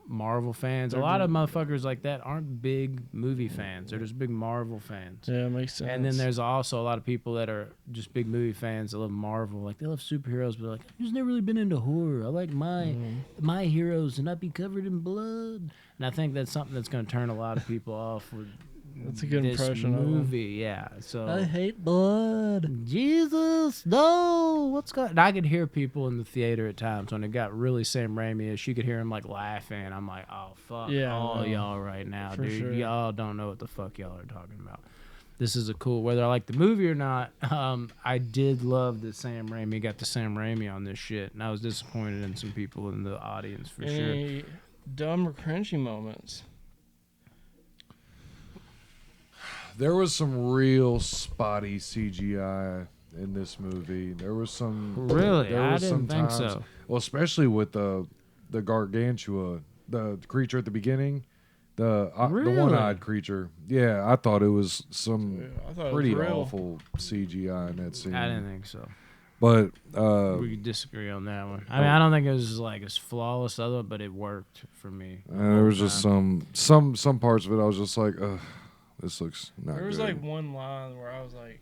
A: Marvel fans. A lot of motherfuckers like that aren't big movie fans. They're just big Marvel fans.
C: Yeah, it makes sense.
A: And then there's also a lot of people that are just big movie fans that love Marvel. Like they love superheroes, but like I've just never really been into horror. I like my heroes to not be covered in blood. And I think that's something that's going to turn a lot of people off with
C: That's a good
A: this
C: impression of him.
A: movie. Yeah. So
C: I hate blood.
A: Jesus, no, what's going? And I could hear people in the theater at times when it got really Sam Raimi-ish. You could hear him like laughing. I'm like, oh fuck,
C: Yeah,
A: all
C: no,
A: y'all right now,
C: for
A: dude.
C: sure.
A: Y'all don't know what the fuck y'all are talking about. This is a cool, whether I like the movie or not. I did love that Sam Raimi got the Sam Raimi on this shit, and I was disappointed in some people in the audience for sure.
C: Any dumb or cringy moments?
B: There was some real spotty CGI in this movie. There was some.
A: Really,
B: There
A: I
B: was
A: didn't
B: some
A: think
B: times,
A: so.
B: Well, especially with the gargantua, the creature at the beginning, the
A: Really?
B: one-eyed creature. Yeah, I thought it was some
C: Yeah, I thought it
B: pretty
C: was real.
B: awful CGI in that scene.
A: I didn't think so.
B: But
A: We could disagree on that one. I mean, I don't think it was like as flawless, but it worked for me.
B: there was just some parts of it. I was just like, ugh, this looks not
C: There was
B: good.
C: like one line where I was like,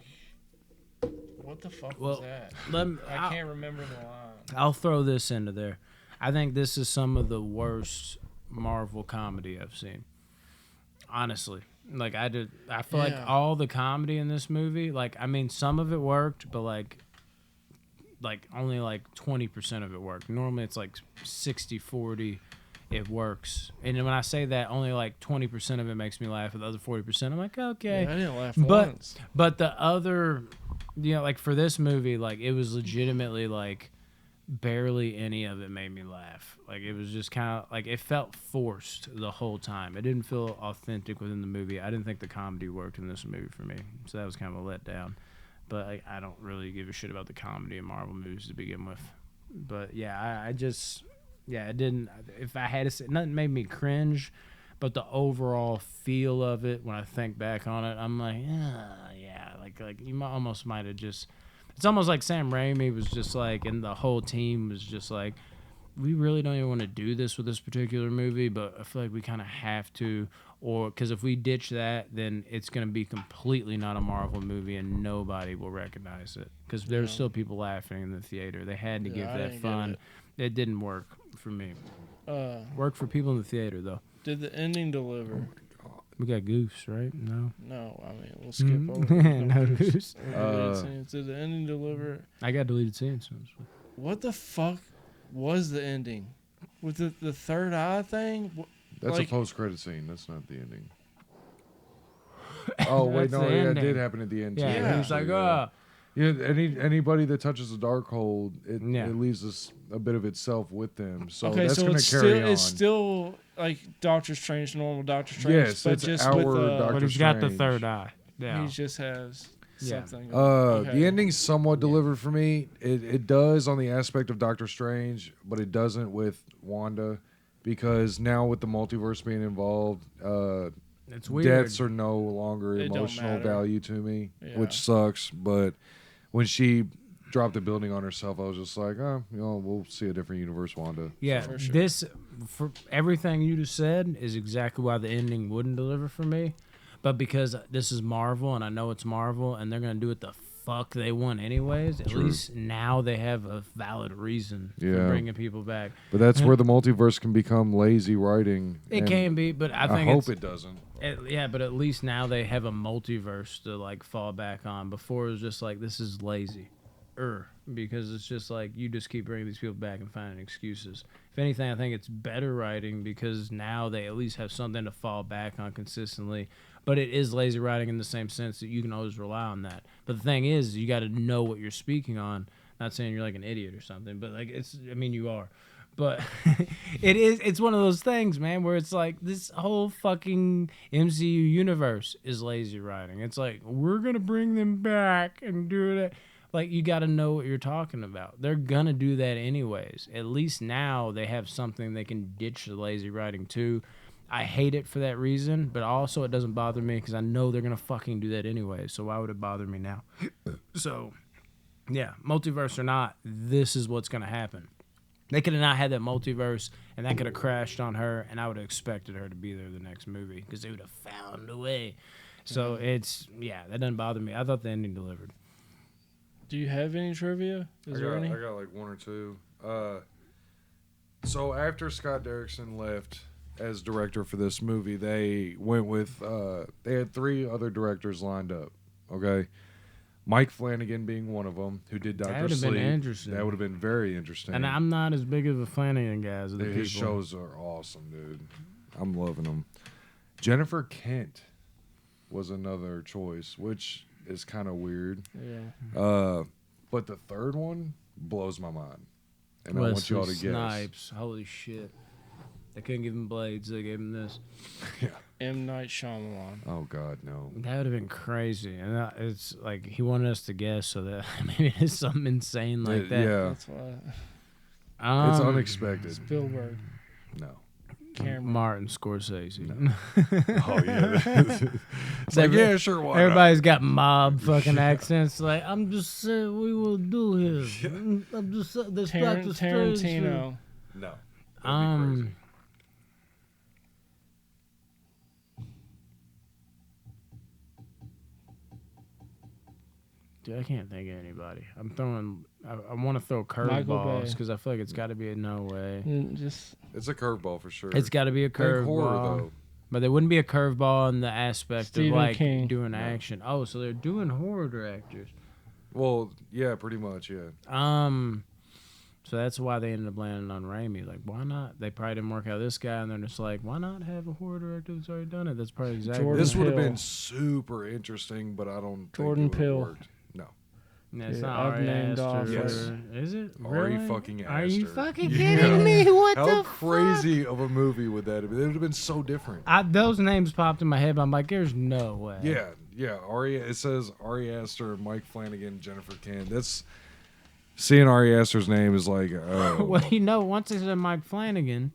C: "What the fuck was that?" I can't remember the line.
A: I'll throw this into there. I think this is some of the worst Marvel comedy I've seen. Honestly, like I feel like all the comedy in this movie, like I mean, some of it worked, but like only like 20% of it worked. Normally it's like 60-40. It works. And when I say that, only like 20% of it makes me laugh. The other 40%, I'm like, okay.
C: Yeah, I didn't laugh once.
A: But the other, like for this movie, like it was legitimately like barely any of it made me laugh. Like it was just kind of like it felt forced the whole time. It didn't feel authentic within the movie. I didn't think the comedy worked in this movie for me. So that was kind of a letdown. But I don't really give a shit about the comedy in Marvel movies to begin with. But yeah, I just... Yeah, it didn't. If I had to say, nothing made me cringe, but the overall feel of it, when I think back on it, I'm like, yeah, like you almost might have just. It's almost like Sam Raimi was just like, and the whole team was just like, we really don't even want to do this with this particular movie, but I feel like we kind of have to, or because if we ditch that, then it's going to be completely not a Marvel movie, and nobody will recognize it because there's still people laughing in the theater. They had to give that fun. It didn't work for me. Worked for people in the theater, though.
C: Did the ending deliver?
A: We got Goose, right? No.
C: No, I mean, we'll skip over.
A: No Goose.
C: Did the ending deliver?
A: I got deleted scenes.
C: What the fuck was the ending? With the third eye thing?
B: That's
C: like,
B: a post-credit scene. That's not the ending. Oh wait,
A: That's
B: no,
A: the
B: yeah, it
A: ending.
B: did happen at the end.
A: Yeah,
B: too,
A: he's like,
B: actually, yeah, anybody that touches the Darkhold, it
A: Yeah.
B: leaves us a bit of itself with them. So
C: okay,
B: that's
C: so
B: going
C: it's
B: to carry
C: still
B: on.
C: it's still like Doctor Strange, normal Doctor Strange.
B: Yes,
C: but
B: it's
C: just
B: our
C: with
B: Doctor
A: but he's got the
B: Strange.
A: third eye. Yeah.
C: he just has
A: Yeah.
C: something.
B: The ending's somewhat delivered for me. It does on the aspect of Doctor Strange, but it doesn't with Wanda, because now with the multiverse being involved,
A: It's weird.
B: deaths are no longer
C: It don't
B: emotional
C: matter.
B: value to me,
C: Yeah.
B: which sucks. But when she dropped the building on herself, I was just like, we'll see a different universe, Wanda.
A: Yeah,
C: For sure.
A: this for everything you just said is exactly why the ending wouldn't deliver for me. But because this is Marvel and I know it's Marvel and they're gonna do it the fuck they want anyways, at least now they have a valid reason for bringing people back.
B: But that's where the multiverse can become lazy writing.
A: It can be, but I think
B: hope it doesn't.
A: But at least now they have a multiverse to like fall back on. Before it was just like this is lazy. Because it's just like you just keep bringing these people back and finding excuses. If anything, I think it's better writing because now they at least have something to fall back on consistently. But it is lazy writing in the same sense that you can always rely on that. But the thing is, you got to know what you're speaking on. Not saying you're like an idiot or something, but like you are. But it's one of those things, man, where it's like this whole fucking MCU universe is lazy writing. It's like we're gonna bring them back and do it. Like, you got to know what you're talking about. They're going to do that anyways. At least now they have something they can ditch the lazy writing to. I hate it for that reason, but also it doesn't bother me because I know they're going to fucking do that anyway. So why would it bother me now? So, yeah, multiverse or not, this is what's going to happen. They could have not had that multiverse, and that could have crashed on her, and I would have expected her to be there the next movie because they would have found a way. So that doesn't bother me. I thought the ending delivered.
C: Do you have any trivia?
B: I got like one or two. So after Scott Derrickson left as director for this movie, they went with they had 3 other directors lined up. Okay, Mike Flanagan being one of them, who did Dr. Sleep. That would have been interesting. That would have been very interesting.
A: And I'm not as big of a Flanagan guy as the people.
B: His shows are awesome, dude. I'm loving them. Jennifer Kent was another choice, which is kind of weird.
C: Yeah.
B: But the third one blows my mind. And
A: Wesley
B: I want y'all to guess.
A: Snipes. Holy shit. They couldn't give him Blades. They gave him this.
B: Yeah.
C: M. Night Shyamalan.
B: Oh, God, no.
A: That would have been crazy. And it's like he wanted us to guess so that maybe it's something insane like that.
B: Yeah.
C: That's why.
B: It's unexpected.
C: Spielberg.
B: No.
C: Cameron.
A: Martin Scorsese.
B: No. Oh, yeah. It's like, yeah, sure, why
A: everybody's got mob fucking accents. Like, I'm just saying we will do here. I'm just saying this
C: Tarantino.
B: No.
A: Dude, I can't think of anybody. I want to throw curveballs because I feel like it's got to be a no way.
B: It's a curveball for sure.
A: It's got to be a curveball.
B: Horror, though.
A: But there wouldn't be a curveball in the aspect
C: Stephen
A: of like
C: King.
A: doing action. Oh, so they're doing horror directors.
B: Well, yeah, pretty much, yeah.
A: So that's why they ended up landing on Raimi. Like, why not? They probably didn't work out this guy, and they're just like, why not have a horror director who's already done it? That's probably exactly.
C: Jordan
B: this would have
C: Peele.
B: been super interesting, but I don't
C: Jordan
B: think it would
C: Peele.
B: have worked. No.
A: It's
C: Yeah,
A: not
C: I've
A: Ari
C: named
A: Aster.
C: off.
B: Yes.
A: Is it?
B: Ari
A: Really?
B: fucking Aster.
A: Are you fucking
B: Yeah.
A: kidding me? What
B: How
A: the
B: crazy of a movie would that have been? It would have been so different.
A: Those names popped in my head, but I'm like, there's no way.
B: Yeah. It says Ari Aster, Mike Flanagan, Jennifer Kent. That's seeing Ari Aster's name is like,
A: Well, once they said Mike Flanagan,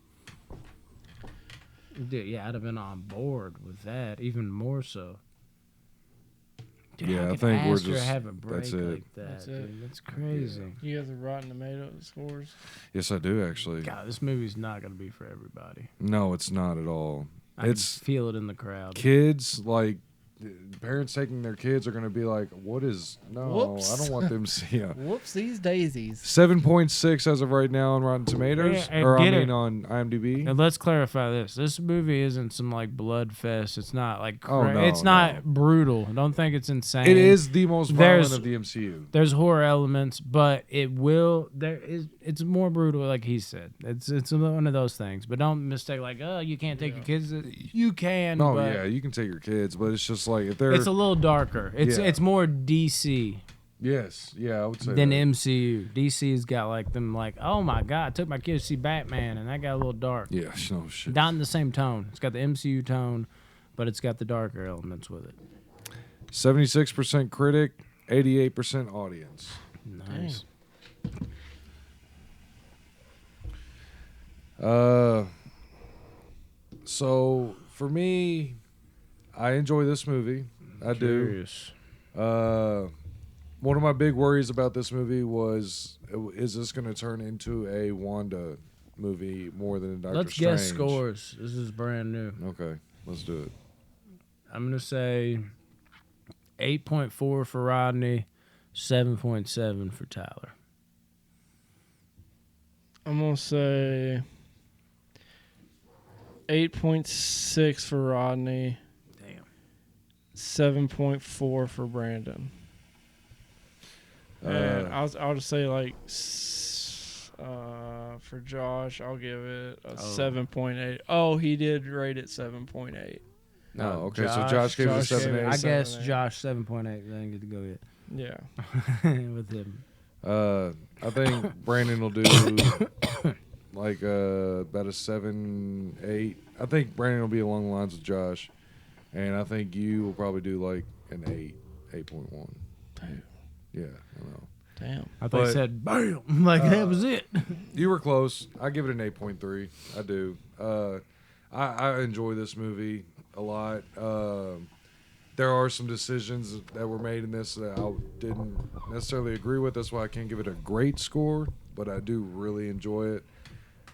A: dude, I'd have been on board with that, even more so. Dude,
B: Yeah,
A: how
B: I
A: could
B: think we're
A: Aster
B: just-
A: have a break
B: that's it.
A: like that?
C: That's
A: Dude,
C: it.
A: that's crazy.
C: You have the Rotten Tomatoes scores.
B: yes, I do actually.
A: God, this movie's not gonna be for everybody.
B: No, it's not at all.
A: I
B: It's
A: can feel it in the crowd.
B: kids like. Parents taking their kids are going to be like, "What is no?
C: Whoops.
B: I don't want them to see."
C: Whoops, these daisies.
B: 7.6 as of right now on Rotten Tomatoes,
A: Yeah,
B: or I
A: get
B: mean
A: it.
B: on IMDb.
A: And let's clarify this: this movie isn't some like blood fest. It's not like
B: Oh, no,
A: it's not
B: no.
A: brutal. Don't think it's insane.
B: It is the most violent
A: There's-
B: of the MCU.
A: There's horror elements, but it's more brutal, like he said. It's one of those things. But don't mistake like, oh, you can't take your kids. You can.
B: No,
A: but
B: yeah, you can take your kids, but it's just like if they're
A: it's a little darker.
B: Yeah.
A: It's more DC
B: yes, yeah, I would say
A: than
B: that.
A: MCU. DC's got like them like, oh my god, I took my kids to see Batman, and that got a little dark.
B: Yeah, no shit.
A: Not in the same tone. It's got the MCU tone, but it's got the darker elements with it.
B: 76% critic, 88% audience.
A: Nice.
B: So for me, I enjoy this movie. I do.
A: Curious.
B: one of my big worries about this movie was, is this going to turn into a Wanda movie more than a Doctor
A: Let's
B: Strange?
A: guess scores. This is brand new.
B: Okay, let's do it.
A: I'm going to say 8.4 for Rodney, 7.7 for Tyler.
C: I'm going to say 8.6 for Rodney.
A: Damn.
C: 7.4 for Brandon. And I'll just say like for Josh, I'll give it a 7.8. Oh, he did rate it 7.8.
B: No, okay. So Josh gave it a 7.8.
A: I guess Josh 7.8. They didn't get to go yet.
C: Yeah.
A: With him.
B: I think Brandon will do like about a 7.8. I think Brandon will be along the lines of Josh, and I think you will probably do like an 8.1.
C: Damn.
B: Yeah, I know.
C: Damn.
A: I thought he said bam, like that was it.
B: You were close. I give it an 8.3. I do. I enjoy this movie a lot. There are some decisions that were made in this that I didn't necessarily agree with. That's why I can't give it a great score, but I do really enjoy it.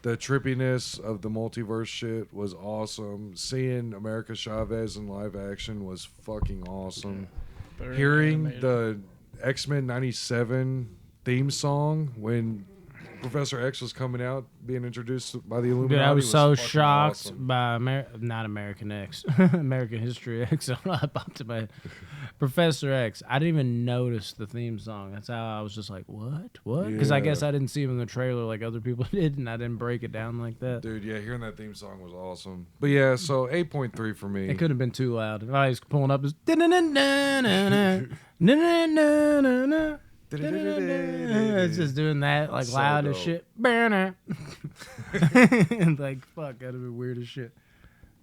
B: The trippiness of the multiverse shit was awesome. Seeing America Chavez in live action was fucking awesome.
C: Better
B: Hearing
C: animated.
B: the X-Men 97 theme song when Professor X was coming out, being introduced by the Illuminati.
A: Dude, I was so
B: fucking
A: shocked
B: awesome.
A: by not American X, American History X. I popped in my head. Professor X. I didn't even notice the theme song. That's how I was just like, what? Because I
B: Yeah.
A: guess I didn't see him in the trailer like other people did, and I didn't break it down like that.
B: Dude, yeah, hearing that theme song was awesome. But yeah, so 8.3 for me.
A: It could have been too loud. If I was pulling up, it's it's just doing that like
B: So
A: loud as
B: dope.
A: shit. Like fuck, that'd be weird as shit.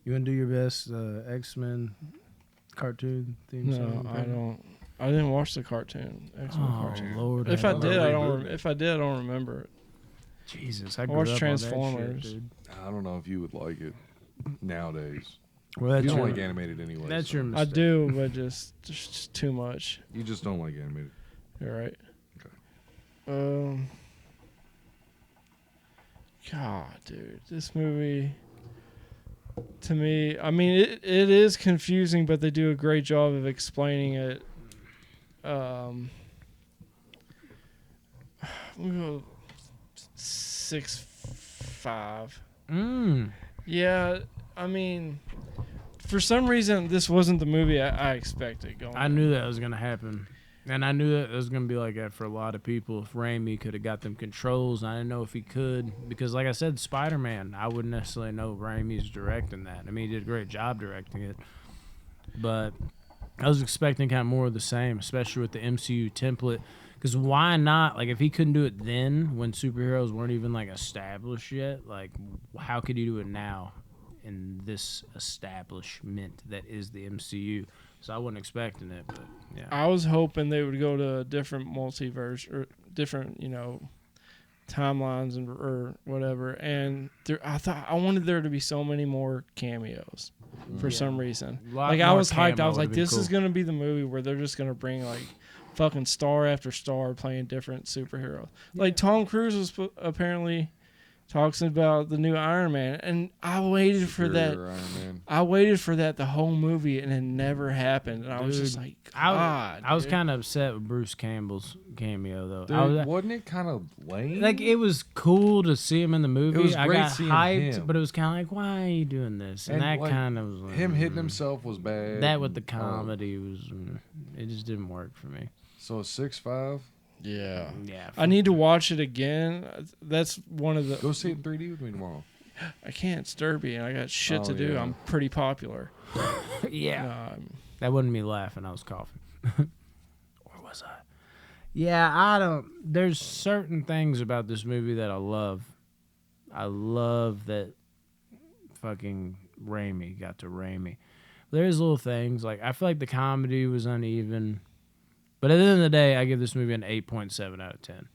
A: You wanna do your best X-Men cartoon theme song?
C: No, I don't. I didn't watch the cartoon. X-Men
A: Oh
C: cartoon.
A: Lord!
C: If I
B: have
C: did,
B: a
C: I don't.
B: reboot.
C: If I did, I don't remember it.
A: Jesus, I
C: watched
A: grew up on that
C: Transformers.
A: shit, dude.
B: I don't know if you would like it nowadays.
A: Well, that's
B: You don't
A: your,
B: like animated anyway.
A: that's
B: so
A: your
C: I
A: mistake.
C: do, but just too much.
B: You just don't like animated.
C: You're right.
B: Okay.
C: God, dude, this movie. To me, I mean, it is confusing, but they do a great job of explaining it. We'll go 6.5. Yeah, I mean, for some reason, this wasn't the movie I expected.
A: I knew that was gonna happen, and I knew that it was gonna be like that for a lot of people. If Raimi could have got them controls, I didn't know if he could, because like I said, Spider-Man, I wouldn't necessarily know Raimi's directing that. I mean, he did a great job directing it, but I was expecting kind of more of the same, especially with the MCU template. Because why not? Like, if he couldn't do it then, when superheroes weren't even like established yet, like, how could he do it now in this establishment that is the MCU? So I wasn't expecting it, but yeah.
C: I was hoping they would go to a different multiverse or different, timelines and or whatever. And I wanted there to be so many more cameos for some reason.
A: Lot
C: I
A: more
C: was hyped. I
A: camo
C: was like,
A: would've been
C: this is
A: cool.
C: gonna be the movie where they're just gonna bring like fucking star after star playing different superheroes. Like Tom Cruise was apparently talks about the new Iron Man, and I waited for that.
B: Superior Iron Man.
C: I waited for that the whole movie, and it never happened. And I was just
A: Dude,
C: like, God.
A: I was
C: dude.
A: kind of upset with Bruce Campbell's cameo though.
B: Dude,
A: I was,
B: wasn't it kind of lame?
A: like, it was cool to see him in the movie.
B: It was
A: I
B: great
A: got
B: seeing
A: hyped,
B: him.
A: but it was kind of like, why are you doing this? And that
B: like,
A: kind of was like,
B: him hitting himself was bad.
A: That with the comedy was, it just didn't work for me.
B: So a 6.5.
C: Yeah.
A: Yeah,
C: I need to watch it again. That's one of the.
B: Go see it in 3D with me tomorrow.
C: I can't. It's Derby, and I got shit
B: Oh,
C: to do.
B: yeah.
C: I'm pretty popular.
A: yeah.
C: Um,
A: That wasn't me laughing. I was coughing. Or was I? Yeah, I don't. There's certain things about this movie that I love. I love that fucking Raimi got to Raimi. There's little things. Like, I feel like the comedy was uneven. But at the end of the day, I give this movie an 8.7 out of 10.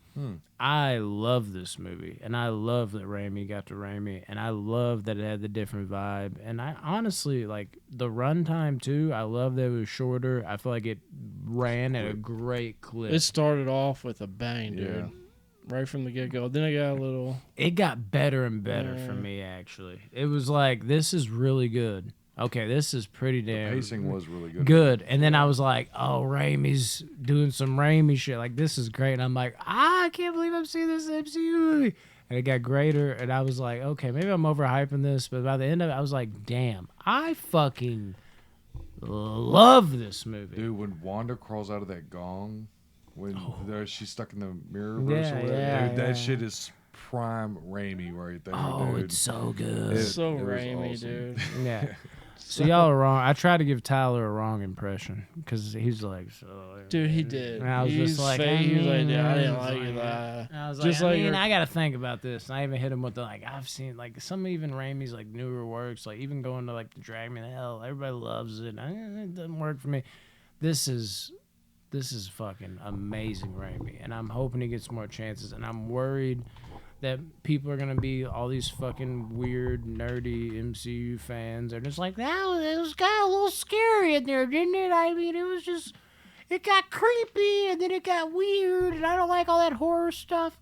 A: I love this movie, and I love that Raimi got to Raimi, and I love that it had the different vibe. And I honestly like the runtime too. I love that it was shorter. I feel like it ran at a great clip.
C: It started off with a bang, dude.
B: Yeah.
C: Right from the get go. Then it got a little.
A: It got better and better for me. Actually, it was like this is really good. Okay, this is pretty damn.
B: The pacing was really good.
A: Good. And then I was like, oh, Raimi's doing some Raimi shit. Like, this is great. And I'm like, I can't believe I'm seeing this MCU movie. And it got greater. And I was like, okay, maybe I'm overhyping this. But by the end of it, I was like, damn, I fucking love this movie.
B: Dude, when Wanda crawls out of that gong, when she's stuck in the mirror, that shit is prime Raimi right there.
A: Oh,
B: dude.
A: it's so good.
C: So
B: it was
C: Raimi,
B: awesome.
C: dude.
A: Yeah. So y'all are wrong. I tried to give Tyler a wrong impression because he's like,
C: Dude, he did.
A: And I was just like,
C: he was like, yeah, I didn't
A: I was
C: like that.
A: And I was
C: Just
A: like,
C: like
A: I got to think about this. And I even hit him with the, like, I've seen, like, some even Raimi's, like, newer works, like, even going to, like, the Drag Me to Hell. Everybody loves it. It doesn't work for me. This is fucking amazing Raimi. And I'm hoping he gets more chances. And I'm worried that people are going to be all these fucking weird, nerdy MCU fans. They're just like, it was kind of a little scary in there, didn't it? I mean, it got creepy, and then it got weird, and I don't like all that horror stuff.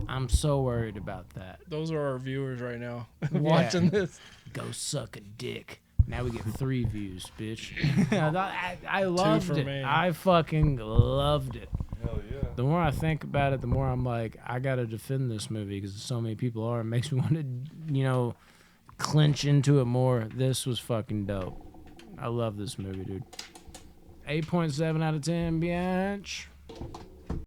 A: I'm so worried about that.
C: Those are our viewers right now watching this.
A: Go suck a dick. Now we get 3 views, bitch. I loved it.
C: Me.
A: I fucking loved it.
B: Hell yeah.
A: The more I think about it, the more I'm like, I gotta defend this movie because so many people are. It makes me want to, clinch into it more. This was fucking dope. I love this movie, dude. 8.7 out of 10, bitch.